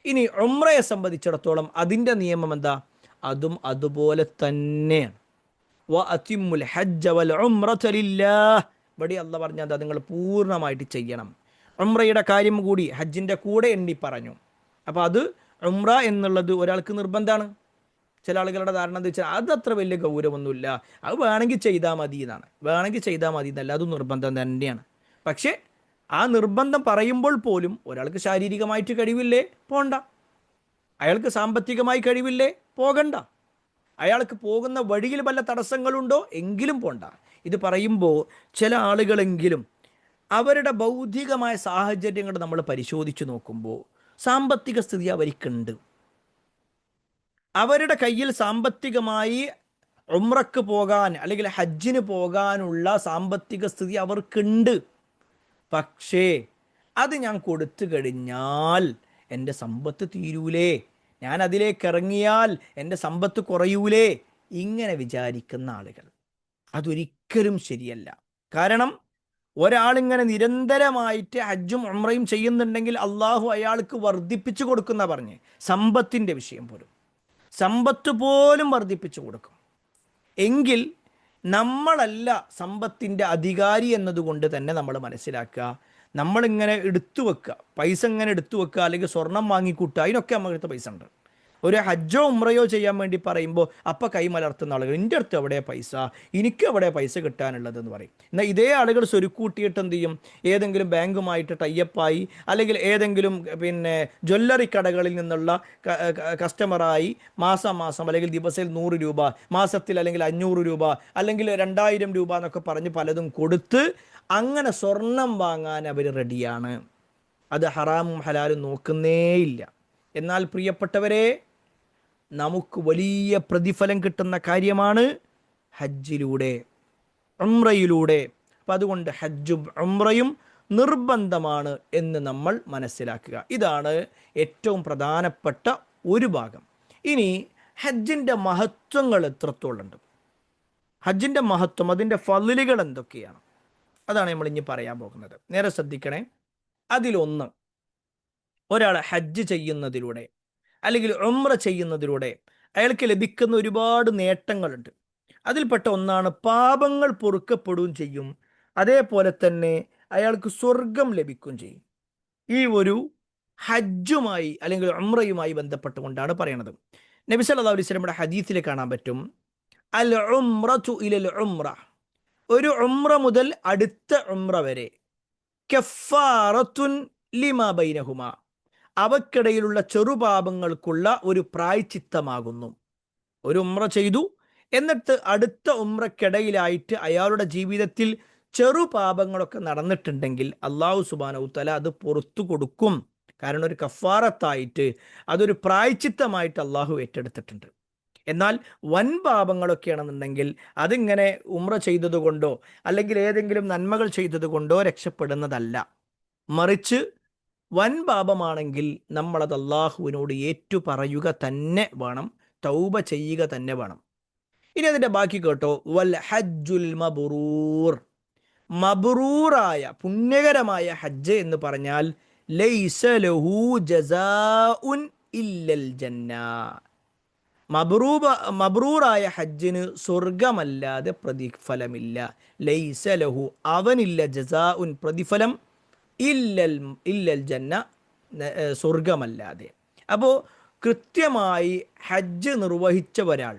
ഇനി ഉംറയെ സംബന്ധിച്ചിടത്തോളം അതിൻ്റെ നിയമം എന്താ? അതും അതുപോലെ തന്നെയാണ്. വഅതിമ്മുൽ ഹജ്ജ വൽ ഉംറത ലില്ലാഹ്. ഇവിടെ അല്ലാഹ് പറഞ്ഞാൽ എന്താ? നിങ്ങൾ പൂർണ്ണമായിട്ട് ചെയ്യണം. ഉംറയുടെ കാര്യം കൂടി ഹജ്ജിൻ്റെ കൂടെ എണ്ണി പറഞ്ഞു. അപ്പോൾ അത് ഉംറ എന്നുള്ളത് ഒരാൾക്ക് നിർബന്ധമാണ്. ചില ആളുകളുടെ ധാരണ എന്താ വെച്ചാൽ അതത്ര വലിയ ഗൗരവമൊന്നുമില്ല, അത് വേണമെങ്കിൽ ചെയ്താൽ മതി എന്നാണ്. വേണമെങ്കിൽ ചെയ്താൽ മതി എന്നല്ല, അതും നിർബന്ധം തന്നെയാണ്. പക്ഷേ ആ നിർബന്ധം പറയുമ്പോൾ പോലും ഒരാൾക്ക് ശാരീരികമായിട്ട് കഴിവില്ലേ, പോണ്ട. അയാൾക്ക് സാമ്പത്തികമായി കഴിവില്ലേ, പോകണ്ട. അയാൾക്ക് പോകുന്ന വഴിയിൽ വല്ല തടസ്സങ്ങളുണ്ടോ, എങ്കിലും പോണ്ട. ഇത് പറയുമ്പോൾ ചില ആളുകളെങ്കിലും അവരുടെ ഭൗതികമായ സാഹചര്യങ്ങൾ നമ്മൾ പരിശോധിച്ച് നോക്കുമ്പോൾ സാമ്പത്തിക സ്ഥിതി അവർക്കുണ്ട്. അവരുടെ കയ്യിൽ സാമ്പത്തികമായി ഉംറക്ക് പോകാൻ അല്ലെങ്കിൽ ഹജ്ജിന് പോകാനുള്ള സാമ്പത്തിക സ്ഥിതി അവർക്കുണ്ട്. പക്ഷേ അത് ഞാൻ കൊടുത്തു കഴിഞ്ഞാൽ എൻ്റെ സമ്പത്ത് തീരൂലേ, ഞാൻ അതിലേക്ക് ഇറങ്ങിയാൽ എൻ്റെ സമ്പത്ത് കുറയൂലേ, ഇങ്ങനെ വിചാരിക്കുന്ന ആളുകൾ, അതൊരിക്കലും ശരിയല്ല. കാരണം ഒരാളിങ്ങനെ നിരന്തരമായിട്ട് ഹജ്ജും ഉംറയും ചെയ്യുന്നുണ്ടെങ്കിൽ അള്ളാഹു അയാൾക്ക് വർദ്ധിപ്പിച്ചു കൊടുക്കുന്ന പറഞ്ഞ്, സമ്പത്തിൻ്റെ വിഷയം പോലും, സമ്പത്ത് പോലും വർദ്ധിപ്പിച്ചു കൊടുക്കും. എങ്കിൽ നമ്മളല്ല സമ്പത്തിൻ്റെ അധികാരി എന്നതുകൊണ്ട് തന്നെ നമ്മൾ മനസ്സിലാക്കുക, നമ്മളിങ്ങനെ എടുത്തു വെക്കുക, പൈസ ഇങ്ങനെ എടുത്തു വെക്കുക, അല്ലെങ്കിൽ സ്വർണം വാങ്ങിക്കൂട്ടുക, അതിനൊക്കെ നമ്മുടെ പൈസ ഉണ്ട്. ഒരു ഹജ്ജോ ഉംറയോ ചെയ്യാൻ വേണ്ടി പറയുമ്പോൾ അപ്പം കൈമലർത്തുന്ന ആളുകൾ, എൻ്റെ അടുത്ത് എവിടെ പൈസ, എനിക്ക് എവിടെ പൈസ കിട്ടാനുള്ളതെന്ന് പറയും. എന്നാൽ ഇതേ ആളുകൾ സ്വരുക്കൂട്ടിയിട്ട് എന്ത് ചെയ്യും? ഏതെങ്കിലും ബാങ്കുമായിട്ട് ടൈപ്പായി, അല്ലെങ്കിൽ ഏതെങ്കിലും ജ്വല്ലറി കടകളിൽ നിന്നുള്ള കസ്റ്റമറായി മാസം അല്ലെങ്കിൽ ദിവസത്തിൽ 100 രൂപ, മാസത്തിൽ അല്ലെങ്കിൽ 500 രൂപ, അല്ലെങ്കിൽ 2000 രൂപ എന്നൊക്കെ പറഞ്ഞ് പലതും കൊടുത്ത് അങ്ങനെ സ്വർണം വാങ്ങാൻ അവർ റെഡിയാണ്. അത് ഹറാമും ഹലാലും നോക്കുന്നേയില്ല. എന്നാൽ പ്രിയപ്പെട്ടവരെ, നമുക്ക് വലിയ പ്രതിഫലം കിട്ടുന്ന കാര്യമാണ് ഹജ്ജിലൂടെ, ഉംറയിലൂടെ. അപ്പം അതുകൊണ്ട് ഹജ്ജും ഉംറയും നിർബന്ധമാണ് എന്ന് നമ്മൾ മനസ്സിലാക്കുക. ഇതാണ് ഏറ്റവും പ്രധാനപ്പെട്ട ഒരു ഭാഗം. ഇനി ഹജ്ജിൻ്റെ മഹത്വങ്ങൾ എത്രത്തോളുണ്ട്, ഹജ്ജിൻ്റെ മഹത്വം, അതിൻ്റെ ഫളിലുകൾ എന്തൊക്കെയാണ്, അതാണ് നമ്മൾ ഇനി പറയാൻ പോകുന്നത്. നേരെ ശ്രദ്ധിക്കണേ. അതിലൊന്ന്, ഒരാൾ ഹജ്ജ് ചെയ്യുന്നതിലൂടെ അല്ലെങ്കിൽ ഉംറ ചെയ്യുന്നതിലൂടെ അയാൾക്ക് ലഭിക്കുന്ന ഒരുപാട് നേട്ടങ്ങളുണ്ട്. അതിൽപ്പെട്ട ഒന്നാണ് പാപങ്ങൾ പൊറുക്കപ്പെടുകയും ചെയ്യും, അതേപോലെ തന്നെ അയാൾക്ക് സ്വർഗം ലഭിക്കുകയും ചെയ്യും. ഈ ഒരു ഹജ്ജുമായി അല്ലെങ്കിൽ ഉംറയുമായി ബന്ധപ്പെട്ടുകൊണ്ടാണ് പറയണത്. നബി സല്ലല്ലാഹു അലൈഹി വസല്ലമയുടെ ഹദീസിൽ കാണാൻ പറ്റും, അൽ ഉംറതു ഇലൽ ഉംറ, ഒരു ഉംറ മുതൽ അടുത്ത ഉംറ വരെ, കഫാറത്തുൻ ലിമാ ബൈനഹുമ, അവക്കിടയിലുള്ള ചെറുപാപങ്ങൾക്കുള്ള ഒരു പ്രായച്ചിത്തമാകുന്നു. ഒരു ഉംറ ചെയ്തു, എന്നിട്ട് അടുത്ത ഉംറക്കിടയിലായിട്ട് അയാളുടെ ജീവിതത്തിൽ ചെറുപാപങ്ങളൊക്കെ നടന്നിട്ടുണ്ടെങ്കിൽ അള്ളാഹു സുബ്ഹാനഹു തആല അത് പുറത്തു കൊടുക്കും. കാരണം ഒരു കഫാറത്തായിട്ട്, അതൊരു പ്രായച്ചിത്തമായിട്ട് അള്ളാഹു ഏറ്റെടുത്തിട്ടുണ്ട്. എന്നാൽ വൻ പാപങ്ങളൊക്കെയാണെന്നുണ്ടെങ്കിൽ അതിങ്ങനെ ഉംറ ചെയ്തത് കൊണ്ടോ അല്ലെങ്കിൽ ഏതെങ്കിലും നന്മകൾ ചെയ്തത് കൊണ്ടോ രക്ഷപ്പെടുന്നതല്ല. മറിച്ച് വൻ പാപമാണെങ്കിൽ നമ്മളത് അള്ളാഹുവിനോട് ഏറ്റുപറയുക തന്നെ വേണം, തൗബ ചെയ്യുക തന്നെ വേണം. ഇനി അതിൻ്റെ ബാക്കി കേട്ടോ. വൽ ഹജ്ജുൽ മബ്റൂർ, മബ്റൂറായ പുണ്യകരമായ ഹജ്ജ് എന്ന് പറഞ്ഞാൽ ലൈസ ലഹു ജസാഉൻ ഇല്ലൽ ജന്ന, മബ്റൂറായ ഹജ്ജിന് സ്വർഗമല്ലാതെ പ്രതിഫലമില്ല. ലൈസ ലഹു, അവനില്ല, ജസാഉൻ പ്രതിഫലം, ഇല്ലൽ ജന്ന സ്വർഗമല്ലാതെ. അപ്പോൾ കൃത്യമായി ഹജ്ജ് നിർവഹിച്ച ഒരാൾ,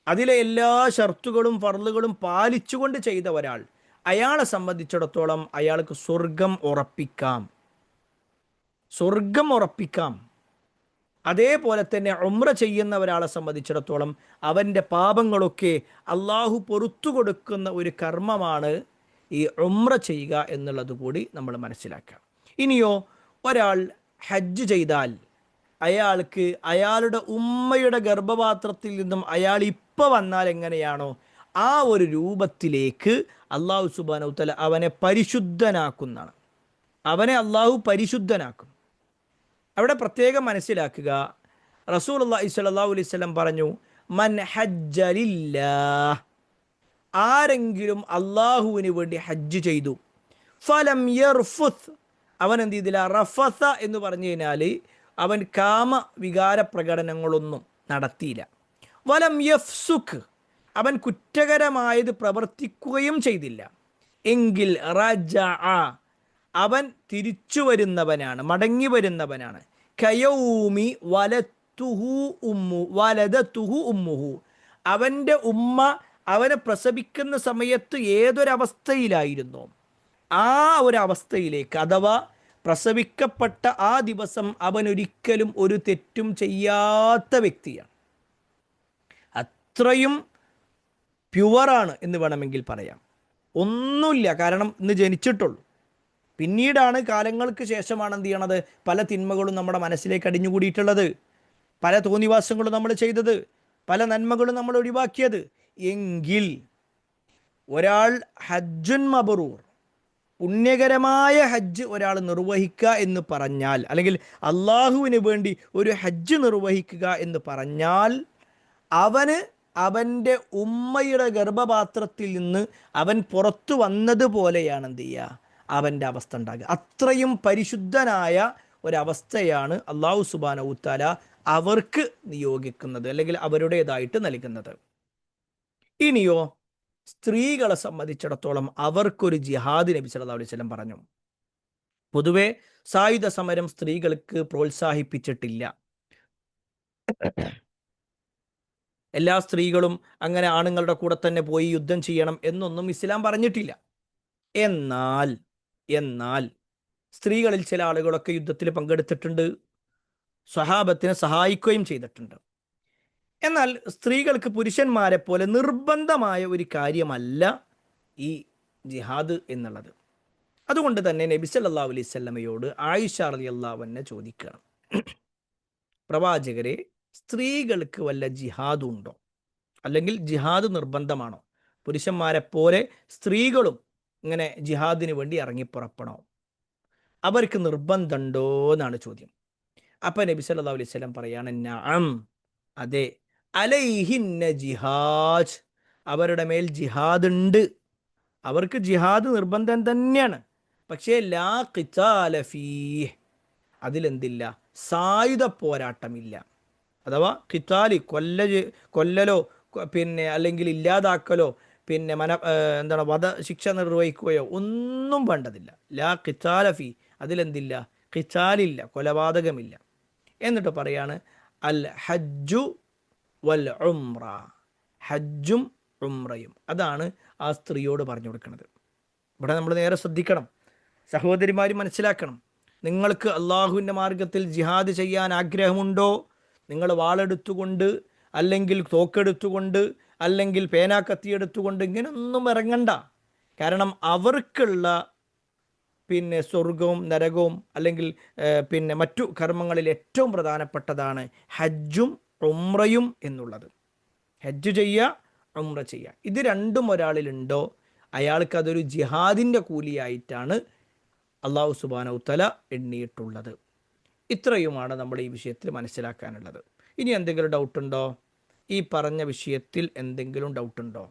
അതിലെ എല്ലാ ഷർത്തുകളും ഫർളുകളും പാലിച്ചുകൊണ്ട് ചെയ്ത ഒരാൾ, അയാളെ സംബന്ധിച്ചിടത്തോളം അയാൾക്ക് സ്വർഗം ഉറപ്പിക്കാം. അതേപോലെ തന്നെ ഉംറ ചെയ്യുന്ന ഒരാളെ സംബന്ധിച്ചിടത്തോളം അവൻ്റെ പാപങ്ങളൊക്കെ അള്ളാഹു പൊറുത്തു കൊടുക്കുന്ന ഒരു കർമ്മമാണ് ഈ ഉംറ ചെയ്യുക എന്നുള്ളത് കൂടി നമ്മൾ മനസ്സിലാക്കുക. ഇനിയോ, ഒരാൾ ഹജ്ജ് ചെയ്താൽ അയാൾക്ക് അയാളുടെ ഉമ്മയുടെ ഗർഭപാത്രത്തിൽ നിന്നും അയാൾ ഇപ്പോൾ വന്നാൽ എങ്ങനെയാണോ ആ ഒരു രൂപത്തിലേക്ക് അള്ളാഹു സുബ്ഹാനഹു തആല അവനെ പരിശുദ്ധനാക്കുന്നതാണ്. അവനെ അള്ളാഹു പരിശുദ്ധനാക്കും. അവിടെ പ്രത്യേകം മനസ്സിലാക്കുക, റസൂലുള്ളാഹി സ്വല്ലല്ലാഹു അലൈഹി വസല്ലം പറഞ്ഞു, മൻ ഹജ്ജലില്ലാഹ്, ആരെങ്കിലും അള്ളാഹുവിന് വേണ്ടി ഹജ്ജ് ചെയ്തു, ഫലം യർഫുത്ത്, അവൻ എന്ത് ചെയ്തില്ല, റഫസ എന്ന് പറഞ്ഞു കഴിഞ്ഞാൽ അവൻ കാമ വികാര പ്രകടനങ്ങളൊന്നും നടത്തിയില്ല, വലം യഫ്സുഖ്, അവൻ കുറ്റകരമായത് പ്രവർത്തിക്കുകയും ചെയ്തില്ല, എങ്കിൽ റജഅ, അവൻ തിരിച്ചു വരുന്നവനാണ്, മടങ്ങി വരുന്നവനാണ്. കയൗമി വലദതുഹു ഉമ്മുഹു, അവൻ്റെ ഉമ്മ അവനെ പ്രസവിക്കുന്ന സമയത്ത് ഏതൊരവസ്ഥയിലായിരുന്നോ ആ ഒരു അവസ്ഥയിലേക്ക്, അഥവാ പ്രസവിക്കപ്പെട്ട ആ ദിവസം അവൻ ഒരിക്കലും ഒരു തെറ്റും ചെയ്യാത്ത വ്യക്തിയാണ്. അത്രയും പ്യുവറാണ് എന്ന് വേണമെങ്കിൽ പറയാം. ഒന്നുമില്ല, കാരണം ഇന്ന് ജനിച്ചിട്ടുള്ളൂ. പിന്നീടാണ്, കാലങ്ങൾക്ക് ശേഷമാണ് എന്ത് ചെയ്യണത്, പല തിന്മകളും നമ്മുടെ മനസ്സിലേക്ക് അടിഞ്ഞുകൂടിയിട്ടുള്ളത്, പല തോന്നിവാസങ്ങളും നമ്മൾ ചെയ്തത്, പല നന്മകളും നമ്മൾ ഒഴിവാക്കിയത്. എങ്കിൽ ഒരാൾ ഹജ്ജുൻ മബ്റൂർ, പുണ്യകരമായ ഹജ്ജ് ഒരാൾ നിർവഹിക്കുക എന്ന് പറഞ്ഞാൽ, അല്ലെങ്കിൽ അള്ളാഹുവിന് വേണ്ടി ഒരു ഹജ്ജ് നിർവഹിക്കുക എന്ന് പറഞ്ഞാൽ, അവന് അവൻ്റെ ഉമ്മയുടെ ഗർഭപാത്രത്തിൽ നിന്ന് അവൻ പുറത്തു വന്നതുപോലെയാണ് എന്ത് ചെയ്യുക, അവൻ്റെ അവസ്ഥ ഉണ്ടാകുക. അത്രയും പരിശുദ്ധനായ ഒരവസ്ഥയാണ് അള്ളാഹു സുബ്ഹാനഹു വ തആല അവർക്ക് നിയോഗിക്കുന്നത്, അല്ലെങ്കിൽ അവരുടേതായിട്ട് നൽകുന്നത്. ഇനിയോ സ്ത്രീകളെ സംബന്ധിച്ചിടത്തോളം അവർക്കൊരു ജിഹാദ് നബി സല്ലല്ലാഹു അലൈഹി വസല്ലം പറഞ്ഞു. പൊതുവെ സായുധ സമരം സ്ത്രീകൾക്ക് പ്രോത്സാഹിപ്പിച്ചിട്ടില്ല. എല്ലാ സ്ത്രീകളും അങ്ങനെ ആണുങ്ങളുടെ കൂടെ തന്നെ പോയി യുദ്ധം ചെയ്യണം എന്നൊന്നും ഇസ്ലാം പറഞ്ഞിട്ടില്ല. എന്നാൽ എന്നാൽ സ്ത്രീകളിൽ ചില ആളുകളൊക്കെ യുദ്ധത്തിൽ പങ്കെടുത്തിട്ടുണ്ട്, സ്വഹാബത്തിനെ സഹായിക്കുകയും ചെയ്തിട്ടുണ്ട്. എന്നാൽ സ്ത്രീകൾക്ക് പുരുഷന്മാരെ പോലെ നിർബന്ധമായ ഒരു കാര്യമല്ല ഈ ജിഹാദ് എന്നുള്ളത്. അതുകൊണ്ട് തന്നെ നബി സല്ലല്ലാഹു അലൈഹി വസല്ലമയോട് ആയിഷ റളിയല്ലാഹു അൻഹ ചോദിക്കുകയാണ്, പ്രവാചകരെ, സ്ത്രീകൾക്ക് വല്ല ജിഹാദും ഉണ്ടോ, അല്ലെങ്കിൽ ജിഹാദ് നിർബന്ധമാണോ, പുരുഷന്മാരെ പോലെ സ്ത്രീകളും ഇങ്ങനെ ജിഹാദിന് വേണ്ടി ഇറങ്ങിപ്പുറപ്പെടണോ, അവർക്ക് നിർബന്ധമുണ്ടോ എന്നാണ് ചോദ്യം. അപ്പം നബി സല്ലല്ലാഹു അലൈഹി വസല്ലം പറയാണ്, നഅം, അതെ, അലൈഹിന്ന ജിഹാദ്, അവരുടെ മേൽ ജിഹാദ് ഉണ്ട്, അവർക്ക് ജിഹാദ് നിർബന്ധം തന്നെയാണ്. പക്ഷേ ലാ ഖിതാല ഫീഹ്, അതിലെന്തില്ല, സായുധ പോരാട്ടമില്ല. അഥവാ ഖിതാലി, കൊല്ലലോ പിന്നെ അല്ലെങ്കിൽ ഇല്ലാതാക്കലോ പിന്നെ എന്താണ് വധശിക്ഷ നിർവഹിക്കുകയോ ഒന്നും വേണ്ടതില്ല. ലാ ഖിതാല ഫീ, അതിലെന്തില്ല, ഖിതാലില്ല, കൊലപാതകമില്ല. എന്നിട്ട് പറയാണ് അൽ ഹജ്ജു വൽ ഉംറ, ഹജ്ജും ഉംറയും, അതാണ് ആ സ്ത്രീയോട് പറഞ്ഞു കൊടുക്കുന്നത്. ഇവിടെ നമ്മൾ നേരെ ശ്രദ്ധിക്കണം, സഹോദരിമാർ മനസ്സിലാക്കണം. നിങ്ങൾക്ക് അള്ളാഹുവിൻ്റെ മാർഗത്തിൽ ജിഹാദ് ചെയ്യാൻ ആഗ്രഹമുണ്ടോ, നിങ്ങൾ വാളെടുത്തുകൊണ്ട്, അല്ലെങ്കിൽ തോക്കെടുത്തുകൊണ്ട്, അല്ലെങ്കിൽ പേന കത്തിയെടുത്തുകൊണ്ട് ഇങ്ങനെയൊന്നും ഇറങ്ങണ്ട. കാരണം അവർക്കുള്ള പിന്നെ സ്വർഗവും നരകവും, അല്ലെങ്കിൽ പിന്നെ മറ്റു കർമ്മങ്ങളിൽ ഏറ്റവും പ്രധാനപ്പെട്ടതാണ് ഹജ്ജും ഉംറയും എന്നുള്ളത്. ഹജ്ജ് ചെയ്യുക, ഉംറ ചെയ്യുക, ഇത് രണ്ടും ഒരാളിലുണ്ടോ അയാൾക്ക് അതൊരു ജിഹാദിൻ്റെ കൂലിയായിട്ടാണ് അള്ളാഹു സുബ്ഹാനഹു വ തആല എണ്ണിയിട്ടുള്ളത്. ഇത്രയുമാണ് നമ്മൾ ഈ വിഷയത്തിൽ മനസ്സിലാക്കാനുള്ളത്. ഇനി എന്തെങ്കിലും ഡൗട്ടുണ്ടോ? ഈ പറഞ്ഞ വിഷയത്തിൽ എന്തെങ്കിലും ഡൗട്ടുണ്ടോ?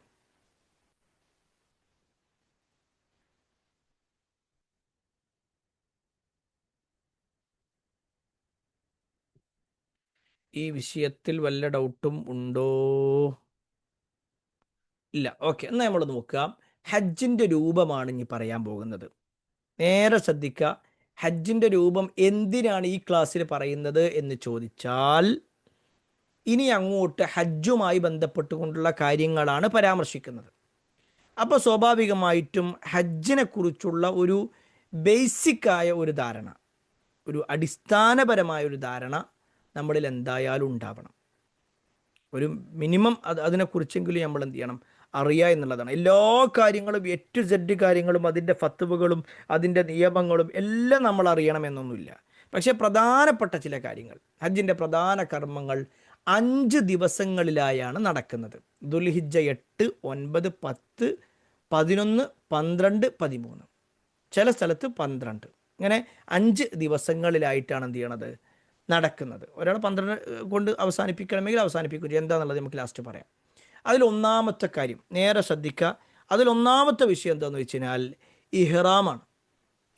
ഈ വിഷയത്തിൽ വല്ല ഡൗട്ടും ഉണ്ടോ? ഇല്ല. ഓക്കെ, എന്നാൽ നമ്മൾ നോക്കുക. ഹജ്ജിൻ്റെ രൂപമാണ് ഇനി പറയാൻ പോകുന്നത്. നേരെ ശ്രദ്ധിക്കുക. ഹജ്ജിൻ്റെ രൂപം എന്തിനാണ് ഈ ക്ലാസ്സിൽ പറയുന്നത് എന്ന് ചോദിച്ചാൽ, ഇനി അങ്ങോട്ട് ഹജ്ജുമായി ബന്ധപ്പെട്ടുകൊണ്ടുള്ള കാര്യങ്ങളാണ് പരാമർശിക്കുന്നത്. അപ്പോൾ സ്വാഭാവികമായിട്ടും ഹജ്ജിനെ കുറിച്ചുള്ള ഒരു ബേസിക്കായ ഒരു ധാരണ, ഒരു അടിസ്ഥാനപരമായ ഒരു ധാരണ നമ്മളിൽ എന്തായാലും ഉണ്ടാവണം. ഒരു മിനിമം അതിനെക്കുറിച്ചെങ്കിലും നമ്മൾ എന്ത് ചെയ്യണം, അറിയുക എന്നുള്ളതാണ്. എല്ലാ കാര്യങ്ങളും, A to Z കാര്യങ്ങളും, അതിൻ്റെ ഫത്വകളും അതിൻ്റെ നിയമങ്ങളും എല്ലാം നമ്മൾ അറിയണമെന്നൊന്നുമില്ല. പക്ഷേ പ്രധാനപ്പെട്ട ചില കാര്യങ്ങൾ, ഹജ്ജിൻ്റെ പ്രധാന കർമ്മങ്ങൾ 5 ദിവസങ്ങളിലായാണ് നടക്കുന്നത്. ദുൽഹിജ്ജ 8, 9, 10, 11, 12, 13, ചില സ്ഥലത്ത് 12, ഇങ്ങനെ 5 ദിവസങ്ങളിലായിട്ടാണ് എന്ത് ചെയ്യണത്, നടക്കുന്നത്. ഒരാൾ 12 കൊണ്ട് അവസാനിപ്പിക്കണമെങ്കിൽ അവസാനിപ്പിക്കും. എന്താണെന്നുള്ളത് നമുക്ക് ലാസ്റ്റ് പറയാം. അതിലൊന്നാമത്തെ കാര്യം നേരെ ശ്രദ്ധിക്കുക. അതിലൊന്നാമത്തെ വിഷയം എന്താണെന്ന് വെച്ച് കഴിഞ്ഞാൽ ഇഹ്റാമാണ്.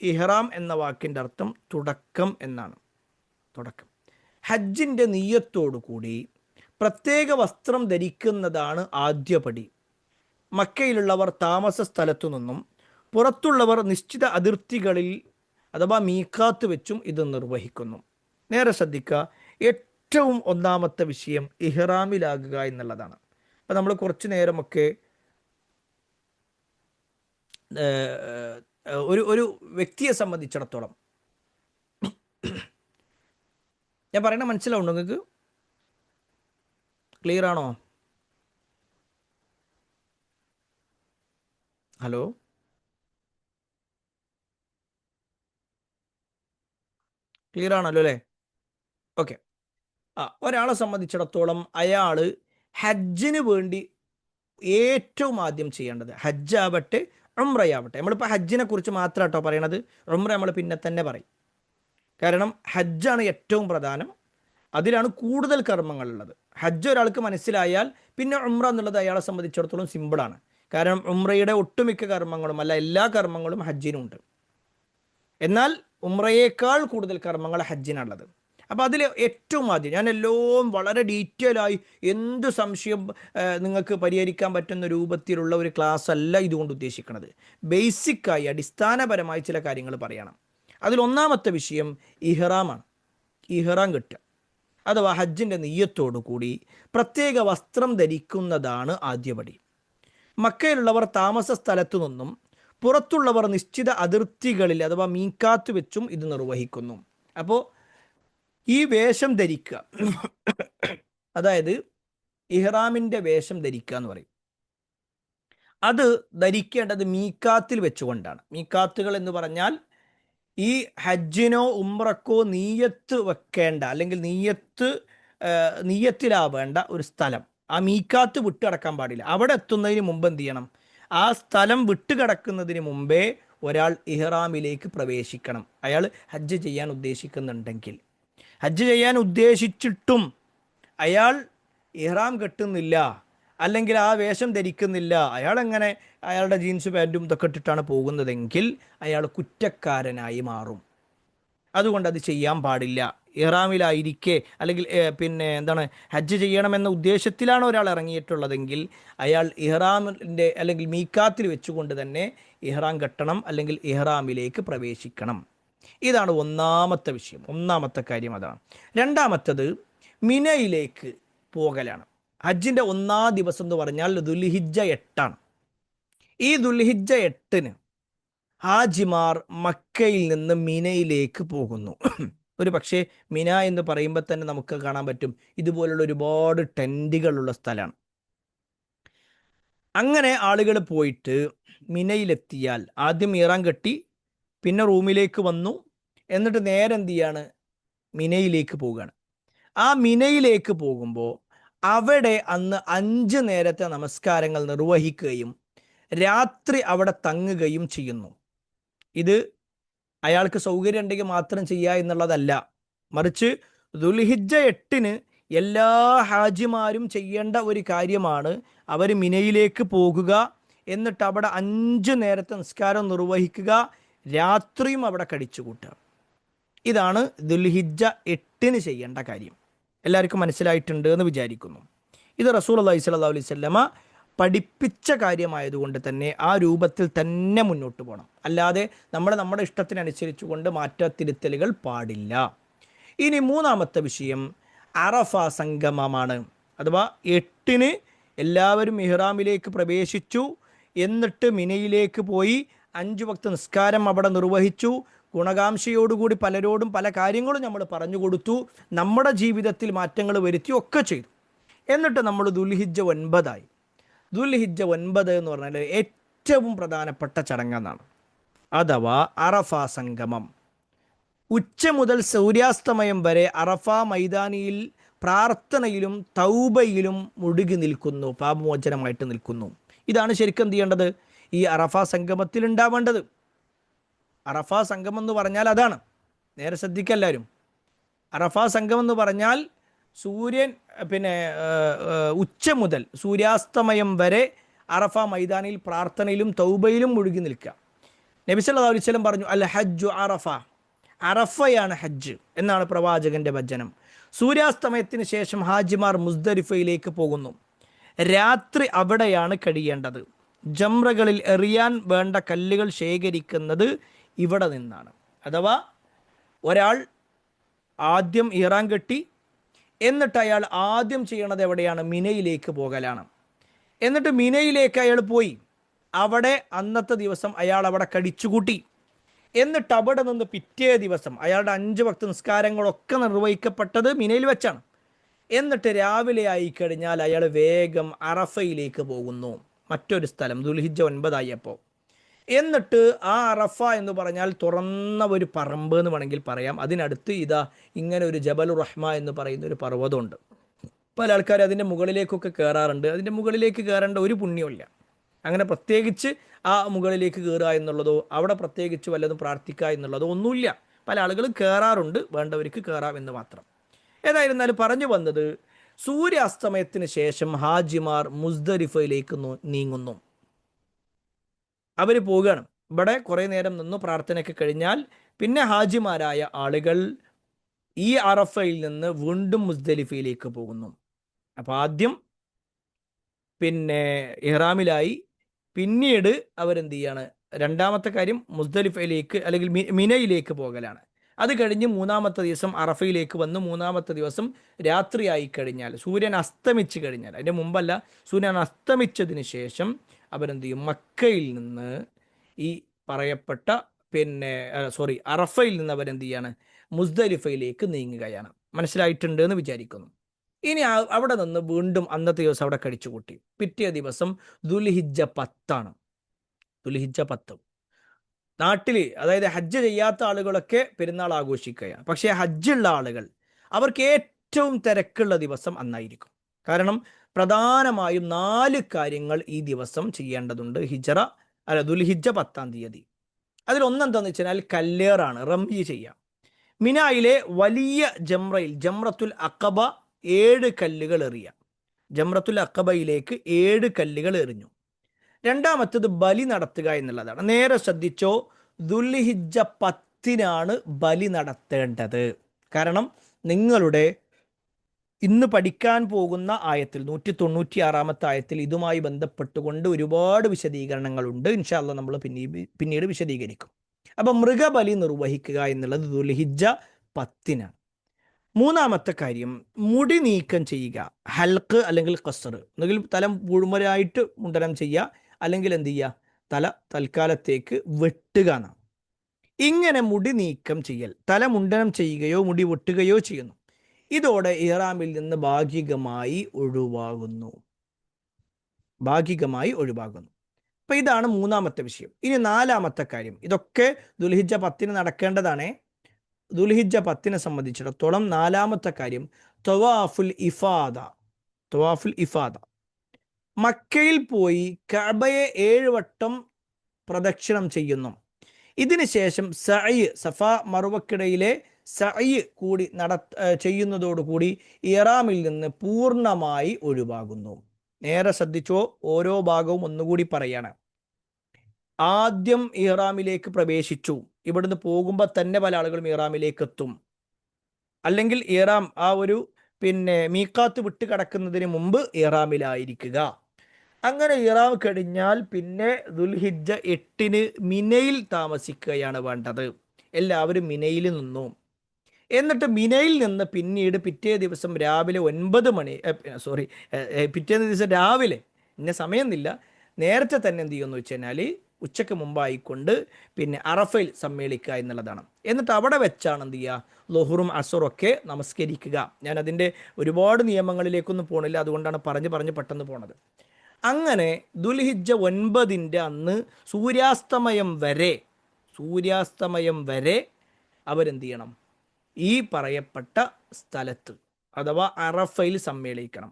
ഇഹ്റാം എന്ന വാക്കിൻ്റെ അർത്ഥം തുടക്കം എന്നാണ്. തുടക്കം. ഹജ്ജിൻ്റെ നിയ്യത്തോടു കൂടി പ്രത്യേക വസ്ത്രം ധരിക്കുന്നതാണ് ആദ്യപടി. മക്കയിലുള്ളവർ താമസ സ്ഥലത്തു നിന്നും പുറത്തുള്ളവർ നിശ്ചിത അതിർത്തികളിൽ അഥവാ മീക്കാത്ത് വെച്ചും ഇത് നിർവഹിക്കുന്നു. നേരെ ശ്രദ്ധിക്കുക. ഏറ്റവും ഒന്നാമത്തെ വിഷയം ഇഹ്റാമിലാകുക എന്നുള്ളതാണ്. അപ്പം നമ്മൾ കുറച്ച് നേരമൊക്കെ ഒരു വ്യക്തിയെ സംബന്ധിച്ചിടത്തോളം ഞാൻ പറയണ മനസ്സിലാവുണ്ടോ നിങ്ങൾക്ക്? ക്ലിയർ ആണോ? ഹലോ, ക്ലിയർ ആണല്ലോ അല്ലേ? ഓക്കെ. ഒരാളെ സംബന്ധിച്ചിടത്തോളം അയാൾ ഹജ്ജിന് വേണ്ടി ഏറ്റവും ആദ്യം ചെയ്യേണ്ടത്, ഹജ്ജാവട്ടെ ഉംറയാവട്ടെ, നമ്മളിപ്പോൾ ഹജ്ജിനെ കുറിച്ച് മാത്രം കേട്ടോ പറയണത്. ഉംറ നമ്മൾ പിന്നെ തന്നെ പറയും. കാരണം ഹജ്ജാണ് ഏറ്റവും പ്രധാനം, അതിലാണ് കൂടുതൽ കർമ്മങ്ങളുള്ളത്. ഹജ്ജ് ഒരാൾക്ക് മനസ്സിലായാൽ പിന്നെ ഉംറ എന്നുള്ളത് അയാളെ സംബന്ധിച്ചിടത്തോളം സിമ്പിളാണ്. കാരണം ഉംറയുടെ ഒട്ടുമിക്ക കർമ്മങ്ങളും, അല്ല എല്ലാ കർമ്മങ്ങളും ഹജ്ജിനുണ്ട്. എന്നാൽ ഉംറയേക്കാൾ കൂടുതൽ കർമ്മങ്ങൾ ഹജ്ജിനുള്ളത്. അപ്പോൾ അതിൽ ഏറ്റവും ആദ്യം ഞാൻ എല്ലാം വളരെ ഡീറ്റെയിൽ ആയി എന്ത് സംശയം നിങ്ങൾക്ക് പരിഹരിക്കാൻ പറ്റുന്ന രൂപത്തിലുള്ള ഒരു ക്ലാസ് അല്ല ഇതുകൊണ്ട് ഉദ്ദേശിക്കുന്നത്. ബേസിക്കായി അടിസ്ഥാനപരമായി ചില കാര്യങ്ങൾ പറയണം. അതിലൊന്നാമത്തെ വിഷയം ഇഹ്റാമാണ്. ഇഹ്റാം കെട്ടുക അഥവാ ഹജ്ജിൻ്റെ നിയ്യത്തോടു കൂടി പ്രത്യേക വസ്ത്രം ധരിക്കുന്നതാണ് ആദ്യപടി. മക്കയിലുള്ളവർ താമസ സ്ഥലത്തു നിന്നും പുറത്തുള്ളവർ നിശ്ചിത അതിർത്തികളിൽ അഥവാ മീക്കാത്ത് വെച്ചും ഇത് നിർവഹിക്കുന്നു. അപ്പോൾ ഈ വേഷം ധരിക്കുക, അതായത് ഇഹ്റാമിൻ്റെ വേഷം ധരിക്കുക എന്ന് പറയും. അത് ധരിക്കേണ്ടത് മീക്കാത്തിൽ വെച്ചുകൊണ്ടാണ്. മീക്കാത്തുകൾ എന്ന് പറഞ്ഞാൽ ഈ ഹജ്ജിനോ ഉംറക്കോ നീയത്ത് വെക്കേണ്ട, അല്ലെങ്കിൽ നീയത്തിലാവേണ്ട ഒരു സ്ഥലം, ആ മീക്കാത്ത് വിട്ടുകിടക്കാൻ പാടില്ല. അവിടെ എത്തുന്നതിന് മുമ്പ് എന്ത് ചെയ്യണം? ആ സ്ഥലം വിട്ടുകിടക്കുന്നതിന് മുമ്പേ ഒരാൾ ഇഹ്റാമിലേക്ക് പ്രവേശിക്കണം. അയാൾ ഹജ്ജ് ചെയ്യാൻ ഉദ്ദേശിക്കുന്നുണ്ടെങ്കിൽ. ഹജ്ജ് ചെയ്യാൻ ഉദ്ദേശിച്ചിട്ടും അയാൾ ഇഹ്റാം കെട്ടുന്നില്ല, അല്ലെങ്കിൽ ആ വേഷം ധരിക്കുന്നില്ല, അയാളെങ്ങനെ അയാളുടെ ജീൻസ് പാൻറ്റും ഇതൊക്കെ ഇട്ടിട്ടാണ് പോകുന്നതെങ്കിൽ അയാൾ കുറ്റക്കാരനായി മാറും. അതുകൊണ്ട് അത് ചെയ്യാൻ പാടില്ല. ഇഹ്റാമിലായിരിക്കെ, അല്ലെങ്കിൽ ഹജ്ജ് ചെയ്യണമെന്ന ഉദ്ദേശത്തിലാണ് ഒരാൾ ഇറങ്ങിയിട്ടുള്ളതെങ്കിൽ അയാൾ ഇഹ്റാമിൻ്റെ അല്ലെങ്കിൽ മീക്കാത്തിൽ വെച്ചുകൊണ്ട് തന്നെ ഇഹ്റാം കെട്ടണം, അല്ലെങ്കിൽ ഇഹ്റാമിലേക്ക് പ്രവേശിക്കണം. ഇതാണ് ഒന്നാമത്തെ വിഷയം, ഒന്നാമത്തെ കാര്യം അതാണ്. രണ്ടാമത്തത് മിനയിലേക്ക് പോകലാണ്. ഹജ്ജിൻ്റെ ഒന്നാം ദിവസം എന്ന് പറഞ്ഞാൽ ദുൽഹിജ്ജ 8ആണ്. ഈ ദുൽഹിജ്ജ 8-ന് ഹാജിമാർ മക്കയിൽ നിന്ന് മിനയിലേക്ക് പോകുന്നു. ഒരു പക്ഷേ മിന എന്ന് പറയുമ്പോൾ തന്നെ നമുക്ക് കാണാൻ പറ്റും ഇതുപോലുള്ള ഒരുപാട് ടെൻറ്റുകളുള്ള സ്ഥലമാണ്. അങ്ങനെ ആളുകൾ പോയിട്ട് മിനയിലെത്തിയാൽ ആദ്യം ഇഹ്റാം കെട്ടി, പിന്നെ റൂമിലേക്ക് വന്നു, എന്നിട്ട് നേരെ എന്ത് ചെയ്യാണ്? മിനയിലേക്ക് പോവുകയാണ്. ആ മിനയിലേക്ക് പോകുമ്പോൾ അവിടെ അന്ന് 5 നേരത്തെ നമസ്കാരങ്ങൾ നിർവഹിക്കുകയും രാത്രി അവിടെ തങ്ങുകയും ചെയ്യുന്നു. ഇത് അയാൾക്ക് സൗകര്യം ഉണ്ടെങ്കിൽ മാത്രം ചെയ്യുക എന്നുള്ളതല്ല, മറിച്ച് ദുൽഹിജ്ജ 8-ന് എല്ലാ ഹാജിമാരും ചെയ്യേണ്ട ഒരു കാര്യമാണ്. അവർ മിനയിലേക്ക് പോകുക, എന്നിട്ട് അവിടെ 5 നേരത്തെ നിസ്കാരം നിർവഹിക്കുക, രാത്രിയും അവിടെ കഴിച്ചുകൂട്ടുക. ഇതാണ് ദുൽഹിജ്ജ 8-ന് ചെയ്യേണ്ട കാര്യം. എല്ലാവർക്കും മനസ്സിലായിട്ടുണ്ട് എന്ന് വിചാരിക്കുന്നു. ഇത് റസൂലുള്ളാഹി സ്വല്ലല്ലാഹു അലൈഹി വസല്ലമ പഠിപ്പിച്ച കാര്യമായതുകൊണ്ട് തന്നെ ആ രൂപത്തിൽ തന്നെ മുന്നോട്ട് പോകണം. അല്ലാതെ നമ്മുടെ ഇഷ്ടത്തിനനുസരിച്ച് കൊണ്ട് മാറ്റത്തിരുത്തലുകൾ പാടില്ല. ഇനി മൂന്നാമത്തെ വിഷയം അറഫ സംഗമമാണ്. അഥവാ 8-ന് എല്ലാവരും ഇഹ്റാമിലേക്ക് പ്രവേശിച്ചു, എന്നിട്ട് മിനയിലേക്ക് പോയി 5 വക്ത് നിസ്കാരം അവിടെ നിർവഹിച്ചു. ഗുണകാംക്ഷയോടുകൂടി പലരോടും പല കാര്യങ്ങളും നമ്മൾ പറഞ്ഞു കൊടുത്തു, നമ്മുടെ ജീവിതത്തിൽ മാറ്റങ്ങൾ വരുത്തി ഒക്കെ ചെയ്തു. എന്നിട്ട് നമ്മൾ ദുൽഹിജ്ജ 9-ആയി. ദുൽഹിജ്ജ 9 എന്ന് പറഞ്ഞാൽ ഏറ്റവും പ്രധാനപ്പെട്ട ചടങ്ങെന്നാണ്, അഥവാ അറഫ സംഗമം. ഉച്ച മുതൽ സൂര്യാസ്തമയം വരെ അറഫ മൈതാനിയിൽ പ്രാർത്ഥനയിലും തൗബയിലും മുഴുകി നിൽക്കുന്നു, പാപമോചനമായിട്ട് നിൽക്കുന്നു. ഇതാണ് ശരിക്കും എന്ത് ചെയ്യേണ്ടത്? ഈ അറഫ സംഗമത്തിൽ ഉണ്ടാവേണ്ടത്. അറഫ സംഗമം എന്ന് പറഞ്ഞാൽ അതാണ്. നേരെ ശ്രദ്ധിക്കെല്ലാവരും. അറഫ സംഗമം എന്ന് പറഞ്ഞാൽ സൂര്യൻ പിന്നെ ഉച്ച മുതൽ സൂര്യാസ്തമയം വരെ അറഫ മൈതാനിൽ പ്രാർത്ഥനയിലും തൗബയിലും മുഴുകി നിൽക്കുക. നബി സല്ലല്ലാഹു അലൈഹി വസല്ലം പറഞ്ഞു, അൽ ഹജ്ജു അറഫ, അറഫയാണ് ഹജ്ജ് എന്നാണ് പ്രവാചകന്റെ വചനം. സൂര്യാസ്തമയത്തിന് ശേഷം ഹാജിമാർ മുസ്ദലിഫയിലേക്ക് പോകുന്നു. രാത്രി അവിടെയാണ് കഴിയേണ്ടത്. ജംറകളിൽ എറിയാൻ വേണ്ട കല്ലുകൾ ശേഖരിക്കുന്നത് ഇവിടെ നിന്നാണ്. അഥവാ ഒരാൾ ആദ്യം ഇഹ്റാം കെട്ടി, എന്നിട്ട് അയാൾ ആദ്യം ചെയ്യണത് എവിടെയാണ്? മിനയിലേക്ക് പോകലാണ്. എന്നിട്ട് മിനയിലേക്ക് അയാൾ പോയി, അവിടെ അന്നത്തെ ദിവസം അയാൾ അവിടെ കഴിച്ചുകൂട്ടി. എന്നിട്ട് അവിടെ നിന്ന് പിറ്റേ ദിവസം അയാളുടെ 5 വക്ത് നിസ്കാരങ്ങളൊക്കെ നിർവഹിക്കപ്പെട്ടത് മിനയിൽ വെച്ചാണ്. എന്നിട്ട് രാവിലെ ആയിക്കഴിഞ്ഞാൽ അയാൾ വേഗം അറഫയിലേക്ക് പോകുന്നു, മറ്റൊരു സ്ഥലം, ദുൽഹിജ്ജ 9 ആയപ്പോൾ. എന്നിട്ട് ആ അറഫ എന്ന് പറഞ്ഞാൽ തുറന്ന ഒരു പറമ്പ് എന്ന് വേണമെങ്കിൽ പറയാം. അതിനടുത്ത് ഇതാ ഇങ്ങനെ ഒരു ജബലുർ റഹ്മ എന്ന് പറയുന്ന ഒരു പർവ്വതമുണ്ട്. പല ആൾക്കാർ അതിൻ്റെ മുകളിലേക്കൊക്കെ കയറാറുണ്ട്. അതിൻ്റെ മുകളിലേക്ക് കയറേണ്ട ഒരു പുണ്യമില്ല. അങ്ങനെ പ്രത്യേകിച്ച് ആ മുകളിലേക്ക് കയറുക എന്നുള്ളതോ അവിടെ പ്രത്യേകിച്ച് വല്ലതും പ്രാർത്ഥിക്കുക എന്നുള്ളതോ ഒന്നുമില്ല. പല ആളുകളും കയറാറുണ്ട്, വേണ്ടവർക്ക് കയറാം എന്ന് മാത്രം. ഏതായിരുന്നാലും പറഞ്ഞു വന്നത്, സൂര്യാസ്തമയത്തിന് ശേഷം ഹാജിമാർ മുസ്ദലിഫയിലേക്ക് നീങ്ങുന്നു. അവർ പോവുകയാണ്. ഇവിടെ കുറേ നേരം നിന്നു പ്രാർത്ഥനയൊക്കെ കഴിഞ്ഞാൽ പിന്നെ ഹാജിമാരായ ആളുകൾ ഈ അറഫയിൽ നിന്ന് വീണ്ടും മുസ്ദലിഫയിലേക്ക് പോകുന്നു. അപ്പോൾ ആദ്യം പിന്നെ ഇഹ്റാമിലായി, പിന്നീട് അവരെന്ത് ചെയ്യാണ്? രണ്ടാമത്തെ കാര്യം മുസ്ദലിഫയിലേക്ക് അല്ലെങ്കിൽ മിനയിലേക്ക് പോകലാണ്. അത് കഴിഞ്ഞ് മൂന്നാമത്തെ ദിവസം അറഫയിലേക്ക് വന്ന് മൂന്നാമത്തെ ദിവസം രാത്രിയായി കഴിഞ്ഞാൽ, സൂര്യൻ അസ്തമിച്ച് കഴിഞ്ഞാൽ, അതിൻ്റെ മുമ്പല്ല, സൂര്യൻ അസ്തമിച്ചതിന് ശേഷം അവരെന്ത് ചെയ്യും? മക്കയിൽ നിന്ന് ഈ പറയപ്പെട്ട അറഫയിൽ നിന്ന് അവരെന്ത് ചെയ്യാണ്? മുസ്ദലിഫയിലേക്ക് നീങ്ങുകയാണ്. മനസ്സിലായിട്ടുണ്ട് എന്ന് വിചാരിക്കുന്നു. ഇനി അവിടെ നിന്ന് വീണ്ടും അന്നത്തെ ദിവസം അവിടെ കഴിച്ചുകൂട്ടി. പിറ്റേ ദിവസം ദുൽഹിജ്ജ 10 ദുൽഹിജ്ജ 10 നാട്ടിൽ, അതായത് ഹജ്ജ് ചെയ്യാത്ത ആളുകളൊക്കെ പെരുന്നാൾ ആഘോഷിക്കുകയാണ്. പക്ഷേ ഹജ്ജുള്ള ആളുകൾ, അവർക്ക് ഏറ്റവും തിരക്കുള്ള ദിവസം അന്നായിരിക്കും. കാരണം പ്രധാനമായും 4 കാര്യങ്ങൾ ഈ ദിവസം ചെയ്യേണ്ടതുണ്ട്. ദുൽഹിജ്ജ 10-ാം തീയതി. അതിലൊന്നെന്താണെന്ന് വെച്ചാൽ കല്ലേറാണ്, റംയി ചെയ്യാം. മിനായിലെ വലിയ ജംറയിൽ ജംറത്തുൽ അഖബ 7 കല്ലുകൾ എറിയാം. ജംറത്തുൽ അഖബയിലേക്ക് 7 കല്ലുകൾ എറിഞ്ഞു. രണ്ടാമത്തേത് ബലി നടത്തുക എന്നുള്ളതാണ്. നേരെ ശ്രദ്ധിച്ചോ, ദുൽഹിജ്ജ 10-നാണ് ബലി നടത്തേണ്ടത്. കാരണം നിങ്ങളുടെ ഇന്ന് പഠിക്കാൻ പോകുന്ന ആയത്തിൽ 196-ാമത്തെ ആയത്തിൽ ഇതുമായി ബന്ധപ്പെട്ടുകൊണ്ട് ഒരുപാട് വിശദീകരണങ്ങളുണ്ട്. ഇൻഷാ അല്ലാഹ് നമ്മൾ പിന്നീട് വിശദീകരിക്കും. അപ്പം മൃഗബലി നിർവഹിക്കുക എന്നുള്ളത് ദുൽഹിജ്ജ 10-നാണ്. മൂന്നാമത്തെ കാര്യം മുടി നീക്കം ചെയ്യുക, ഹൽക്ക് അല്ലെങ്കിൽ ഖസ്ർ, ഒന്നുകിൽ തല മുഴുവനായിട്ട് മുണ്ടനം ചെയ്യുക, അല്ലെങ്കിൽ എന്ത് ചെയ്യുക? തല തൽക്കാലത്തേക്ക് വെട്ടുക എന്നാണ്. ഇങ്ങനെ മുടി നീക്കം ചെയ്യൽ, തല മുണ്ടനം ചെയ്യുകയോ മുടി വെട്ടുകയോ ചെയ്യുന്നു. ഇതോടെ ഇഹ്റാമിൽ നിന്ന് ഭാഗികമായി ഒഴിവാകുന്നു. അപ്പം ഇതാണ് മൂന്നാമത്തെ വിഷയം. ഇനി നാലാമത്തെ കാര്യം, ഇതൊക്കെ ദുൽഹിജ്ജ 10-ന് നടക്കേണ്ടതാണ്. ദുൽഹിജ്ജ 10-നെ സംബന്ധിച്ചിടത്തോളം നാലാമത്തെ കാര്യം തവാഫുൽ ഇഫാദ. മക്കയിൽ പോയി കഅബയെ 7 വട്ടം പ്രദക്ഷിണം ചെയ്യുന്നു. ഇതിന് ശേഷം സഅയ്, സഫ മറുവക്കിടയിലെ സഅയ് കൂടി ചെയ്യുന്നതോടുകൂടി ഇഹ്റാമിൽ നിന്ന് പൂർണ്ണമായി ഒഴിവാകുന്നു. നേരെ ശ്രദ്ധിച്ചോ, ഓരോ ഭാഗവും ഒന്നുകൂടി പറയാണ്. ആദ്യം ഇഹ്റാമിലേക്ക് പ്രവേശിച്ചു, ഇവിടുന്ന് പോകുമ്പോൾ തന്നെ പല ആളുകളും ഇഹ്റാമിലേക്ക് എത്തും. അല്ലെങ്കിൽ ഇഹ്റാം ആ ഒരു മീഖാത്ത് വിട്ട് കടക്കുന്നതിന് മുമ്പ് ഇഹ്റാമിലായിരിക്കുക. അങ്ങനെ ഇഹ്റാം കഴിഞ്ഞാൽ പിന്നെ ദുൽഹിജ്ജ 8-ന് മിനയിൽ താമസിക്കുകയാണ് വേണ്ടത്. എല്ലാവരും മിനയിൽ നിന്നു. എന്നിട്ട് മിനയിൽ നിന്ന് പിന്നീട് പിറ്റേ ദിവസം രാവിലെ 9 മണി പിറ്റേ ദിവസം രാവിലെ, ഇന്ന സമയമൊന്നുമില്ല, നേരത്തെ തന്നെ എന്ത് ചെയ്യുമെന്ന് വെച്ച് കഴിഞ്ഞാൽ ഉച്ചയ്ക്ക് മുമ്പായിക്കൊണ്ട് അറഫയിൽ സമ്മേളിക്കുക എന്നുള്ളതാണ്. എന്നിട്ട് അവിടെ വെച്ചാണ് എന്ത് ചെയ്യുക? ളുഹറും അസറും ഒക്കെ നമസ്കരിക്കുക. ഞാൻ അതിൻ്റെ ഒരുപാട് നിയമങ്ങളിലേക്കൊന്നും പോകണില്ല, അതുകൊണ്ടാണ് പറഞ്ഞ് പെട്ടെന്ന് പോണത്. അങ്ങനെ ദുൽഹിജ്ജ 9-ൻ്റെ അന്ന് സൂര്യാസ്തമയം വരെ അവരെന്ത് ചെയ്യണം? ഈ പറയപ്പെട്ട സ്ഥലത്ത് അഥവാ അറഫയിൽ സമ്മേളിക്കണം.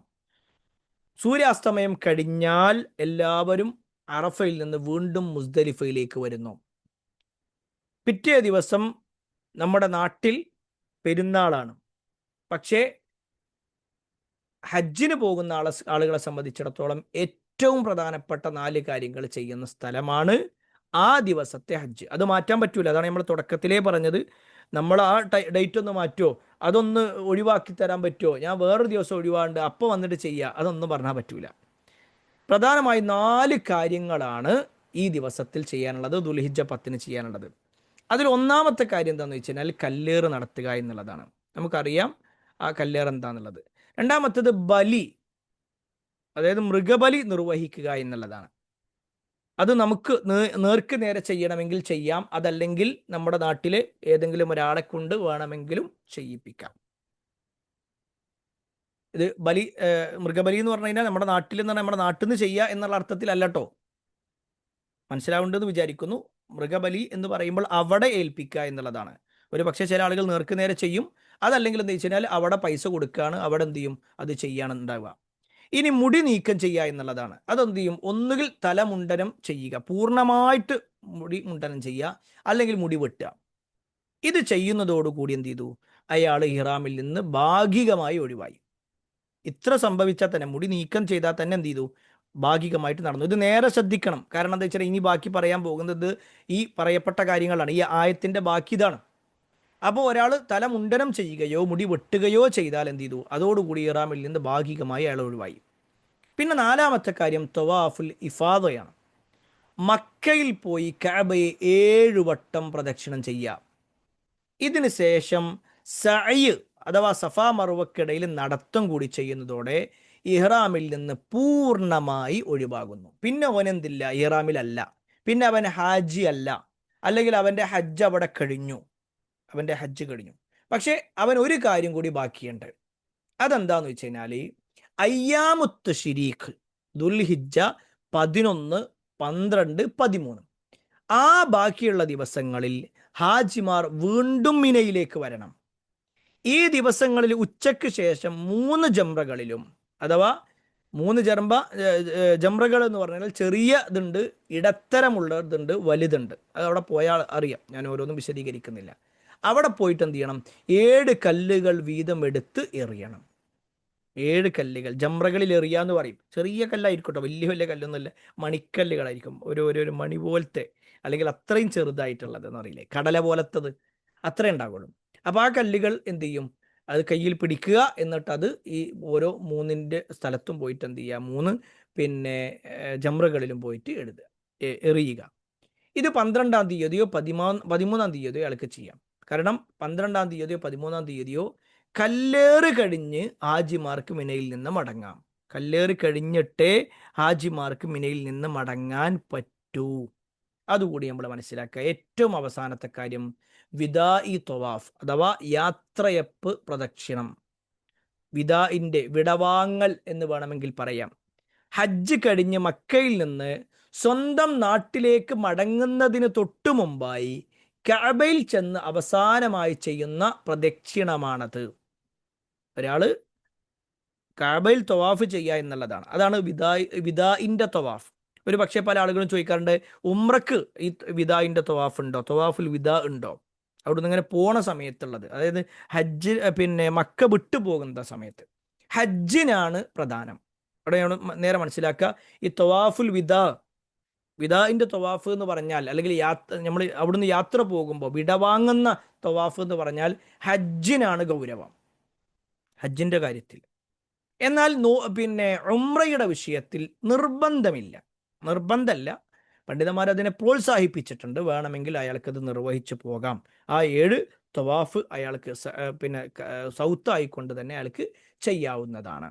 സൂര്യാസ്തമയം കഴിഞ്ഞാൽ എല്ലാവരും അറഫയിൽ നിന്ന് വീണ്ടും മുസ്ദലിഫയിലേക്ക് വരുന്നു. പിറ്റേ ദിവസം നമ്മുടെ നാട്ടിൽ പെരുന്നാളാണ്. പക്ഷേ ഹജ്ജിന് പോകുന്ന ആളുകളെ സംബന്ധിച്ചിടത്തോളം ഏറ്റവും പ്രധാനപ്പെട്ട 4 കാര്യങ്ങൾ ചെയ്യുന്ന സ്ഥലമാണ് ആ ദിവസത്തെ ഹജ്ജ്. അത് മാറ്റാൻ പറ്റൂല. അതാണ് നമ്മൾ തുടക്കത്തിലേ പറഞ്ഞത്. നമ്മൾ ആ ഡേറ്റ് ഒന്ന് മാറ്റുമോ, അതൊന്ന് ഒഴിവാക്കി തരാൻ പറ്റുമോ, ഞാൻ വേറൊരു ദിവസം ഒഴിവാണ്ട് അപ്പോൾ വന്നിട്ട് ചെയ്യുക, അതൊന്നും പറഞ്ഞാൽ പറ്റൂല. പ്രധാനമായും 4 കാര്യങ്ങളാണ് ഈ ദിവസത്തിൽ ചെയ്യാനുള്ളത്, ദുൽഹിജ്ജ 10 ചെയ്യാനുള്ളത്. അതിൽ ഒന്നാമത്തെ കാര്യം എന്താണെന്ന് വെച്ച് കഴിഞ്ഞാൽ കല്ലേറ് നടത്തുക എന്നുള്ളതാണ്. നമുക്കറിയാം ആ കല്ലേറ് എന്താണെന്നുള്ളത്. രണ്ടാമത്തേത് ബലി, അതായത് മൃഗബലി നിർവഹിക്കുക എന്നുള്ളതാണ്. അത് നമുക്ക് നേർക്ക് നേരെ ചെയ്യണമെങ്കിൽ ചെയ്യാം, അതല്ലെങ്കിൽ നമ്മുടെ നാട്ടിലെ ഏതെങ്കിലും ഒരാളെ കൊണ്ട് വേണമെങ്കിലും ചെയ്യിപ്പിക്കാം. ഇത് ബലി, മൃഗബലി എന്ന് പറഞ്ഞു കഴിഞ്ഞാൽ നമ്മുടെ നാട്ടിൽ നിന്ന്, നമ്മുടെ നാട്ടിൽ നിന്ന് ചെയ്യുക എന്നുള്ള അർത്ഥത്തിലല്ലോ, മനസ്സിലാവുണ്ടെന്ന് വിചാരിക്കുന്നു. മൃഗബലി എന്ന് പറയുമ്പോൾ അവിടെ ഏൽപ്പിക്കുക എന്നുള്ളതാണ്. ഒരു പക്ഷേ ചില ആളുകൾ നേർക്ക് നേരെ ചെയ്യും, അതല്ലെങ്കിൽ എന്താ വെച്ച് കഴിഞ്ഞാൽ അവിടെ പൈസ കൊടുക്കുകയാണ്, അവിടെ എന്ത് ചെയ്യും, അത് ചെയ്യാണ് ഉണ്ടാവുക. ഇനി മുടി നീക്കം ചെയ്യുക എന്നുള്ളതാണ്. അതെന്ത് ചെയ്യും, ഒന്നുകിൽ തലമുണ്ടനം ചെയ്യുക, പൂർണ്ണമായിട്ട് മുടി മുണ്ടനം ചെയ്യുക, അല്ലെങ്കിൽ മുടി വെട്ടുക. ഇത് ചെയ്യുന്നതോടുകൂടി എന്ത് ചെയ്തു, അയാൾ ഇഹ്റാമിൽ നിന്ന് ഭാഗികമായി ഒഴിവായി. ഇത്ര സംഭവിച്ചാൽ തന്നെ, മുടി നീക്കം ചെയ്താൽ തന്നെ എന്ത് ചെയ്തു, ഭാഗികമായിട്ട് നടന്നു. ഇത് നേരെ ശ്രദ്ധിക്കണം. കാരണം എന്താ വെച്ചാൽ ഇനി ബാക്കി പറയാൻ പോകുന്നത് ഈ പറയപ്പെട്ട കാര്യങ്ങളാണ്. ഈ ആയത്തിന്റെ ബാക്കി ഇതാണ്. അപ്പോൾ ഒരാൾ തല മുണ്ടനം ചെയ്യുകയോ മുടി വെട്ടുകയോ ചെയ്താൽ എന്ത് ചെയ്തു, അതോടുകൂടി ഇഹ്റാമിൽ നിന്ന് ഭാഗികമായി അയാൾ ഒഴിവായി. പിന്നെ 4-മത്തെ കാര്യം തവാഫുൽ ഇഫാദയാണ്. മക്കയിൽ പോയി കഅബയെ 7 വട്ടം പ്രദക്ഷിണം ചെയ്യുക. ഇതിന് ശേഷം സഅയ് അഥവാ സഫാ മറുവക്കിടയിൽ നടത്തം കൂടി ചെയ്യുന്നതോടെ ഇഹ്റാമിൽ നിന്ന് പൂർണ്ണമായി ഒഴിവാകുന്നു. പിന്നെ അവനെന്തില്ല, ഇഹ്റാമിലല്ല, പിന്നെ അവൻ ഹാജി അല്ല, അല്ലെങ്കിൽ അവൻ്റെ ഹജ്ജ് അവിടെ കഴിഞ്ഞു, അവൻ്റെ ഹജ്ജ് കഴിഞ്ഞു. പക്ഷേ അവൻ ഒരു കാര്യം കൂടി ബാക്കിയുണ്ട്. അതെന്താന്ന് വെച്ച് കഴിഞ്ഞാൽ അയ്യാമുത്ത് ശരീഖ്, ദുൽഹിജ്ജ 11, 12, 13, ആ ബാക്കിയുള്ള ദിവസങ്ങളിൽ ഹാജിമാർ വീണ്ടും മിനയിലേക്ക് വരണം. ഈ ദിവസങ്ങളിൽ ഉച്ചയ്ക്ക് ശേഷം 3 ജംറകളിലും, അഥവാ 3 ജംറകൾ എന്ന് പറഞ്ഞാൽ ചെറിയ ഇതുണ്ട്, ഇടത്തരമുള്ളതുണ്ട്, വലുതുണ്ട്. അത് അവിടെ പോയാൽ അറിയാം, ഞാൻ ഓരോന്നും വിശദീകരിക്കുന്നില്ല. അവിടെ പോയിട്ട് എന്ത് ചെയ്യണം, 7 കല്ലുകൾ വീതം എടുത്ത് എറിയണം. 7 കല്ലുകൾ ജംറകളിൽ എറിയാന്ന് പറയും. ചെറിയ കല്ലായിരിക്കട്ടോ, വലിയ വലിയ കല്ലൊന്നുമല്ല, മണിക്കല്ലുകളായിരിക്കും. ഒരു മണി പോലത്തെ, അല്ലെങ്കിൽ അത്രയും ചെറുതായിട്ടുള്ളത് എന്നറിയില്ലേ, കടല പോലത്തത്, അത്രേ ഉണ്ടാകുള്ളൂ. അപ്പോൾ ആ കല്ലുകൾ എന്ത് ചെയ്യും, അത് കയ്യിൽ പിടിക്കുക, എന്നിട്ട് അത് ഈ ഓരോ 3 സ്ഥലത്തും പോയിട്ട് എന്ത് ചെയ്യുക, 3 ജംറകളിലും പോയിട്ട് എറിയുക. ഇത് 12-ാം തീയതിയോ 13-ാം തീയതിയോ അയാൾക്ക് ചെയ്യാം. കാരണം 12-ാം തീയതിയോ 13-ാം തീയതിയോ കല്ലേറ് കഴിഞ്ഞ് ഹാജിമാർക്ക് മിനയിൽ നിന്ന് മടങ്ങാം. കല്ലേറ് കഴിഞ്ഞിട്ടേ ഹാജിമാർക്ക് മിനയിൽ നിന്ന് മടങ്ങാൻ പറ്റൂ. അതുകൂടി നമ്മൾ മനസ്സിലാക്കുക. ഏറ്റവും അവസാനത്തെ കാര്യം വിദാഇ ത്വവാഫ് അഥവാ യാത്രയപ്പ് പ്രദക്ഷിണം. വിദാഇൻ്റെ വിടവാങ്ങൽ എന്ന് വേണമെങ്കിൽ പറയാം. ഹജ്ജ് കഴിഞ്ഞ് മക്കയിൽ നിന്ന് സ്വന്തം നാട്ടിലേക്ക് മടങ്ങുന്നതിന് തൊട്ടു മുമ്പായി കഅബയിൽ ചെന്ന് അവസാനമായി ചെയ്യുന്ന പ്രദക്ഷിണമാണത്. ഒരാൾ കഅബയിൽ ത്വവാഫ് ചെയ്യുക എന്നുള്ളതാണ്. അതാണ് വിദാഇൻ്റെ ത്വവാഫ്. ഒരു പക്ഷേ പല ആളുകളും ചോദിക്കാറുണ്ട്, ഉംറക്ക് ഈ വിദാഇൻ്റെ ത്വവാഫ് ഉണ്ടോ, ത്വവാഫുൽ വിദാ ഉണ്ടോ? അവിടുന്ന് ഇങ്ങനെ പോണ സമയത്തുള്ളത്, അതായത് ഹജ്ജ് മക്ക വിട്ടു പോകുന്ന സമയത്ത്. ഹജ്ജിനാണ് പ്രധാനം. അവിടെ നേരെ മനസ്സിലാക്കുക, ഈ ത്വവാഫുൽ വിദാഇൻ്റെ ത്വവാഫ് എന്ന് പറഞ്ഞാൽ, അല്ലെങ്കിൽ നമ്മൾ അവിടുന്ന് യാത്ര പോകുമ്പോൾ വിടവാങ്ങുന്ന ത്വവാഫ് എന്ന് പറഞ്ഞാൽ ഹജ്ജിനാണ് ഗൗരവം, ഹജ്ജിൻ്റെ കാര്യത്തിൽ. എന്നാൽ ഉംറയുടെ വിഷയത്തിൽ നിർബന്ധമല്ല. പണ്ഡിതന്മാർ അതിനെ പ്രോത്സാഹിപ്പിച്ചിട്ടുണ്ട്. വേണമെങ്കിൽ അയാൾക്കത് നിർവഹിച്ചു പോകാം. ആ 7 ത്വവാഫ് അയാൾക്ക് സൗത്ത് ആയിക്കൊണ്ട് തന്നെ അയാൾക്ക് ചെയ്യാവുന്നതാണ്.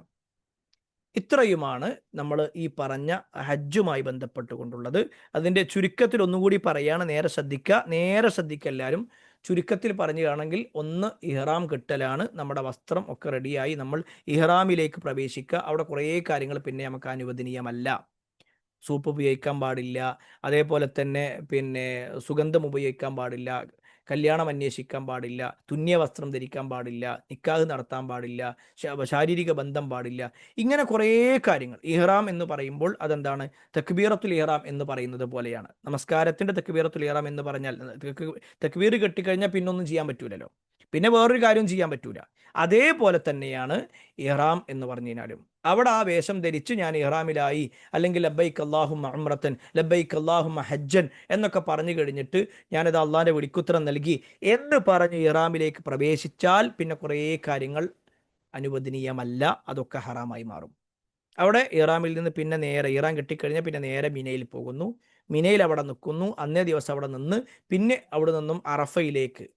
ഇത്രയുമാണ് നമ്മൾ ഈ പറഞ്ഞ ഹജ്ജുമായി ബന്ധപ്പെട്ടുകൊണ്ടുള്ളത്. അതിൻ്റെ ചുരുക്കത്തിൽ ഒന്നുകൂടി പറയാണ്, നേരെ ശ്രദ്ധിക്കുക എല്ലാവരും. ചുരുക്കത്തിൽ പറയുകയാണെങ്കിൽ, 1 ഇഹ്റാം കെട്ടലാണ്. നമ്മുടെ വസ്ത്രം ഒക്കെ റെഡിയായി നമ്മൾ ഇഹ്റാമിലേക്ക് പ്രവേശിക്കുക. അവിടെ കുറേ കാര്യങ്ങൾ പിന്നെ നമുക്ക് അനുവദനീയമല്ല. സൂപ്പ് ഉപയോഗിക്കാൻ പാടില്ല, അതേപോലെ തന്നെ സുഗന്ധം ഉപയോഗിക്കാൻ പാടില്ല, കല്യാണം അന്വേഷിക്കാൻ പാടില്ല, തുന്നിയ വസ്ത്രം ധരിക്കാൻ പാടില്ല, നിക്കാഹ് നടത്താൻ പാടില്ല, ശാരീരിക ബന്ധം പാടില്ല. ഇങ്ങനെ കുറേ കാര്യങ്ങൾ. ഇഹ്റാം എന്ന് പറയുമ്പോൾ അതെന്താണ്? തക്ബീറത്തുൽ ഇഹ്റാം എന്ന് പറയുന്നത് പോലെയാണ്. നമസ്കാരത്തിൻ്റെ തക്ബീറത്തുൽ ഇഹ്റാം എന്ന് പറഞ്ഞാൽ തക്ബീർ കെട്ടിക്കഴിഞ്ഞാൽ പിന്നൊന്നും ചെയ്യാൻ പറ്റൂലല്ലോ, പിന്നെ വേറൊരു കാര്യം ചെയ്യാൻ പറ്റൂല. അതേപോലെ തന്നെയാണ് ഇഹ്റാം എന്ന് പറഞ്ഞു കഴിഞ്ഞാലും. അവിടെ ആ വേഷം ധരിച്ച് ഞാൻ ഇഹ്റാമിലായി, അല്ലെങ്കിൽ ലബ്ബൈക്ക് അല്ലാഹുമ്മ ഉംറത്തൻ, ലബ്ബൈക്ക് അല്ലാഹുമ്മ ഹജ്ജൻ എന്നൊക്കെ പറഞ്ഞു കഴിഞ്ഞിട്ട് ഞാനത് അള്ളാഹിൻ്റെ വെടിക്കുത്തരം നൽകി എന്ന് പറഞ്ഞ് ഇഹ്റാമിലേക്ക് പ്രവേശിച്ചാൽ പിന്നെ കുറേ കാര്യങ്ങൾ അനുവദനീയമല്ല, അതൊക്കെ ഹറാമായി മാറും. അവിടെ ഇഹ്റാമിൽ നിന്ന് പിന്നെ നേരെ ഇഹ്റാം കെട്ടിക്കഴിഞ്ഞാൽ പിന്നെ നേരെ മിനയിൽ പോകുന്നു. മിനയിൽ അവിടെ നിൽക്കുന്നു. അന്നേ ദിവസം അവിടെ നിന്ന് പിന്നെ അവിടെ നിന്നും അറഫയിലേക്ക്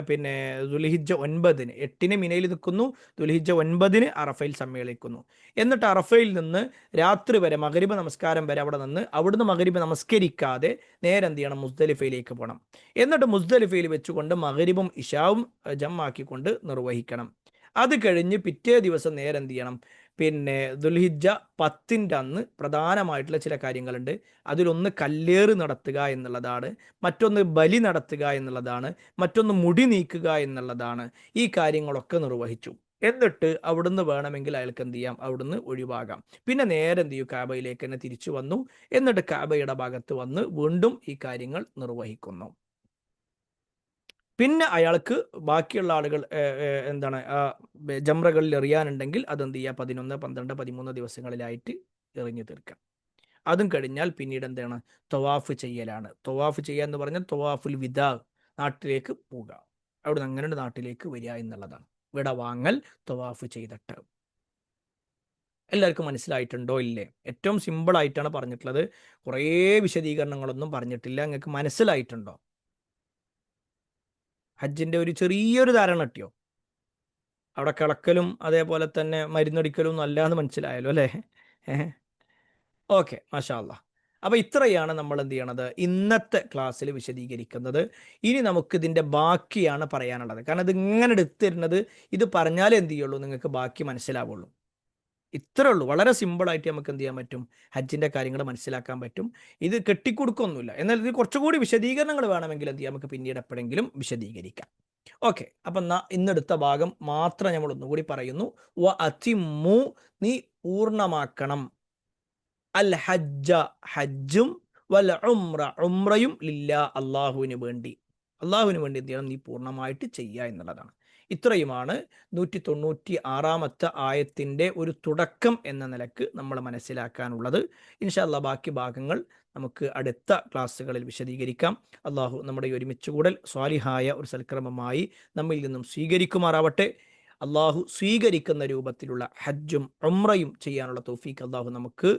പിന്നെ ദുൽഹിജ്ജ 9-ന് 8-ന് മിനയിൽ നിൽക്കുന്നു, ദുൽഹിജ്ജ 9-ന് അറഫയിൽ സമ്മേളിക്കുന്നു. എന്നിട്ട് അറഫയിൽ നിന്ന് രാത്രി വരെ മഗ്രിബ് നമസ്കാരം വരെ അവിടെ നിന്ന് അവിടുന്ന് മഗ്രിബ് നമസ്കരിക്കാതെ നേരെ എന്ത് ചെയ്യണം? മുസ്ദലിഫയിലേക്ക് പോകണം. എന്നിട്ട് മുസ്ദലിഫയിൽ വെച്ചുകൊണ്ട് മഗ്രിബും ഇശാവും ജമ്മാക്കിക്കൊണ്ട് നിർവഹിക്കണം. അത് കഴിഞ്ഞ് പിറ്റേ ദിവസം നേരെ എന്ത് ചെയ്യണം? പിന്നെ ദുൽഹിജ്ജ 10-ൻ്റെ അന്ന് പ്രധാനമായിട്ടുള്ള ചില കാര്യങ്ങളുണ്ട്. അതിലൊന്ന് കല്ലേറ് നടത്തുക എന്നുള്ളതാണ്, മറ്റൊന്ന് ബലി നടത്തുക എന്നുള്ളതാണ്, മറ്റൊന്ന് മുടി നീക്കുക എന്നുള്ളതാണ്. ഈ കാര്യങ്ങളൊക്കെ നിർവഹിച്ചു. എന്നിട്ട് അവിടുന്ന് വേണമെങ്കിൽ അയാൾക്ക് എന്ത് ചെയ്യാം? അവിടുന്ന് ഒഴിവാകാം. പിന്നെ നേരെ എന്ത് ചെയ്യും? കാബയിലേക്ക് തന്നെ തിരിച്ചു വന്നു. എന്നിട്ട് കാബയുടെ ഭാഗത്ത് വന്ന് വീണ്ടും ഈ കാര്യങ്ങൾ നിർവഹിക്കുന്നു. പിന്നെ അയാൾക്ക് ബാക്കിയുള്ള ആളുകൾ എന്താണ് ജംറകളിൽ എറിയാനുണ്ടെങ്കിൽ അതെന്ത് ചെയ്യുക? 11, 12, 13 ദിവസങ്ങളിലായിട്ട് എറിഞ്ഞു തീർക്കാം. അതും കഴിഞ്ഞാൽ പിന്നീട് എന്താണ്? തൊവാഫ് ചെയ്യലാണ്. തൊവാഫ് ചെയ്യുക എന്ന് പറഞ്ഞാൽ തൊവാഫുൽ വിദാ, നാട്ടിലേക്ക് പോവുക, അവിടെ നിന്ന് അങ്ങനെ നാട്ടിലേക്ക് വരിക എന്നുള്ളതാണ്. വിട വാങ്ങൽ തൊവാഫ് ചെയ്തിട്ട്. എല്ലാവർക്കും മനസ്സിലായിട്ടുണ്ടോ? ഇല്ലേ? ഏറ്റവും സിമ്പിളായിട്ടാണ് പറഞ്ഞിട്ടുള്ളത്, കുറേ വിശദീകരണങ്ങളൊന്നും പറഞ്ഞിട്ടില്ല. നിങ്ങൾക്ക് മനസ്സിലായിട്ടുണ്ടോ? ഹജ്ജിൻ്റെ ഒരു ചെറിയൊരു ധാരണ കിട്ടിയോ? അവിടെ കിളക്കലും അതേപോലെ തന്നെ മരുന്നടിക്കലും ഒന്നും അല്ലാന്ന് മനസ്സിലായല്ലോ അല്ലേ? ഓക്കെ, മാഷാ അല്ലാഹ്. അപ്പോൾ ഇത്രയാണ് നമ്മൾ എന്ത് ചെയ്യണത് ഇന്നത്തെ ക്ലാസ്സിൽ വിശദീകരിക്കുന്നത്. ഇനി നമുക്കിതിൻ്റെ ബാക്കിയാണ് പറയാനുള്ളത്. കാരണം ഇത് ഇങ്ങനെ എടുത്തിരുന്നത്, ഇത് പറഞ്ഞാലേ എന്ത് ചെയ്യുള്ളൂ? നിങ്ങൾക്ക് ബാക്കി മനസ്സിലാവുള്ളൂ. ഇത്രേ ഉള്ളൂ. വളരെ സിമ്പിളായിട്ട് നമുക്ക് എന്ത് ചെയ്യാൻ പറ്റും? ഹജ്ജിൻ്റെ കാര്യങ്ങൾ മനസ്സിലാക്കാൻ പറ്റും. ഇത് കെട്ടിക്കൊടുക്കൊന്നുമില്ല. എന്നാൽ ഇത് കുറച്ചുകൂടി വിശദീകരണങ്ങൾ വേണമെങ്കിൽ എന്ത് ചെയ്യാം? നമുക്ക് പിന്നീട് എപ്പോഴെങ്കിലും വിശദീകരിക്കാം. ഓക്കെ, അപ്പം ഇന്നെടുത്ത ഭാഗം മാത്രം നമ്മൾ ഒന്നുകൂടി പറയുന്നു. വ അതിമ്മു, നീ പൂർണ്ണമാക്കണം, അൽ ഹജ്ജ, ഹജ്ജും, വൽ ഉംറ, ഉംറയും, ലില്ലാ, അള്ളാഹുവിന് വേണ്ടി. അള്ളാഹുവിന് വേണ്ടി എന്ത് ചെയ്യണം? നീ പൂർണ്ണമായിട്ട് ചെയ്യുക എന്നുള്ളതാണ്. ഇത്രയുമാണ് 196-ാമത്തെ ആയത്തിൻ്റെ ഒരു തുടക്കം എന്ന നിലക്ക് നമ്മൾ മനസ്സിലാക്കാനുള്ളത്. ഇൻഷാ അല്ലാഹ് ബാക്കി ഭാഗങ്ങൾ നമുക്ക് അടുത്ത ക്ലാസ്സുകളിൽ വിശദീകരിക്കാം. അള്ളാഹു നമ്മുടെ ഈ ഒരുമിച്ചുകൂടൽ സ്വാലിഹായ ഒരു സൽക്രമമായി നമ്മിൽ നിന്നും സ്വീകരിക്കുമാറാവട്ടെ. അള്ളാഹു സ്വീകരിക്കുന്ന രൂപത്തിലുള്ള ഹജ്ജും ഉംറയും ചെയ്യാനുള്ള തൗഫീഖ് അള്ളാഹു നമുക്ക്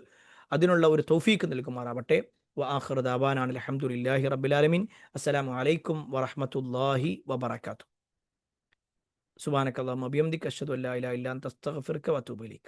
അതിനുള്ള ഒരു തൗഫീഖ് നൽകുമാറാവട്ടെ. വആഖിറു ദഅവാനാ അൽഹംദുലില്ലാഹി റബ്ബിൽ ആലമീൻ. അസ്സലാമു അലൈക്കും വറഹ്മത്തുള്ളാഹി വബറകാതുഹു. സുബ്ഹാനകല്ലാഹുമ്മ വബിഹംദിക അശ്ഹദു അല്ലാ ഇലാഹ ഇല്ലാ അൻത അസ്തഗ്ഫിറുക വഅതൂബു ഇലൈക്.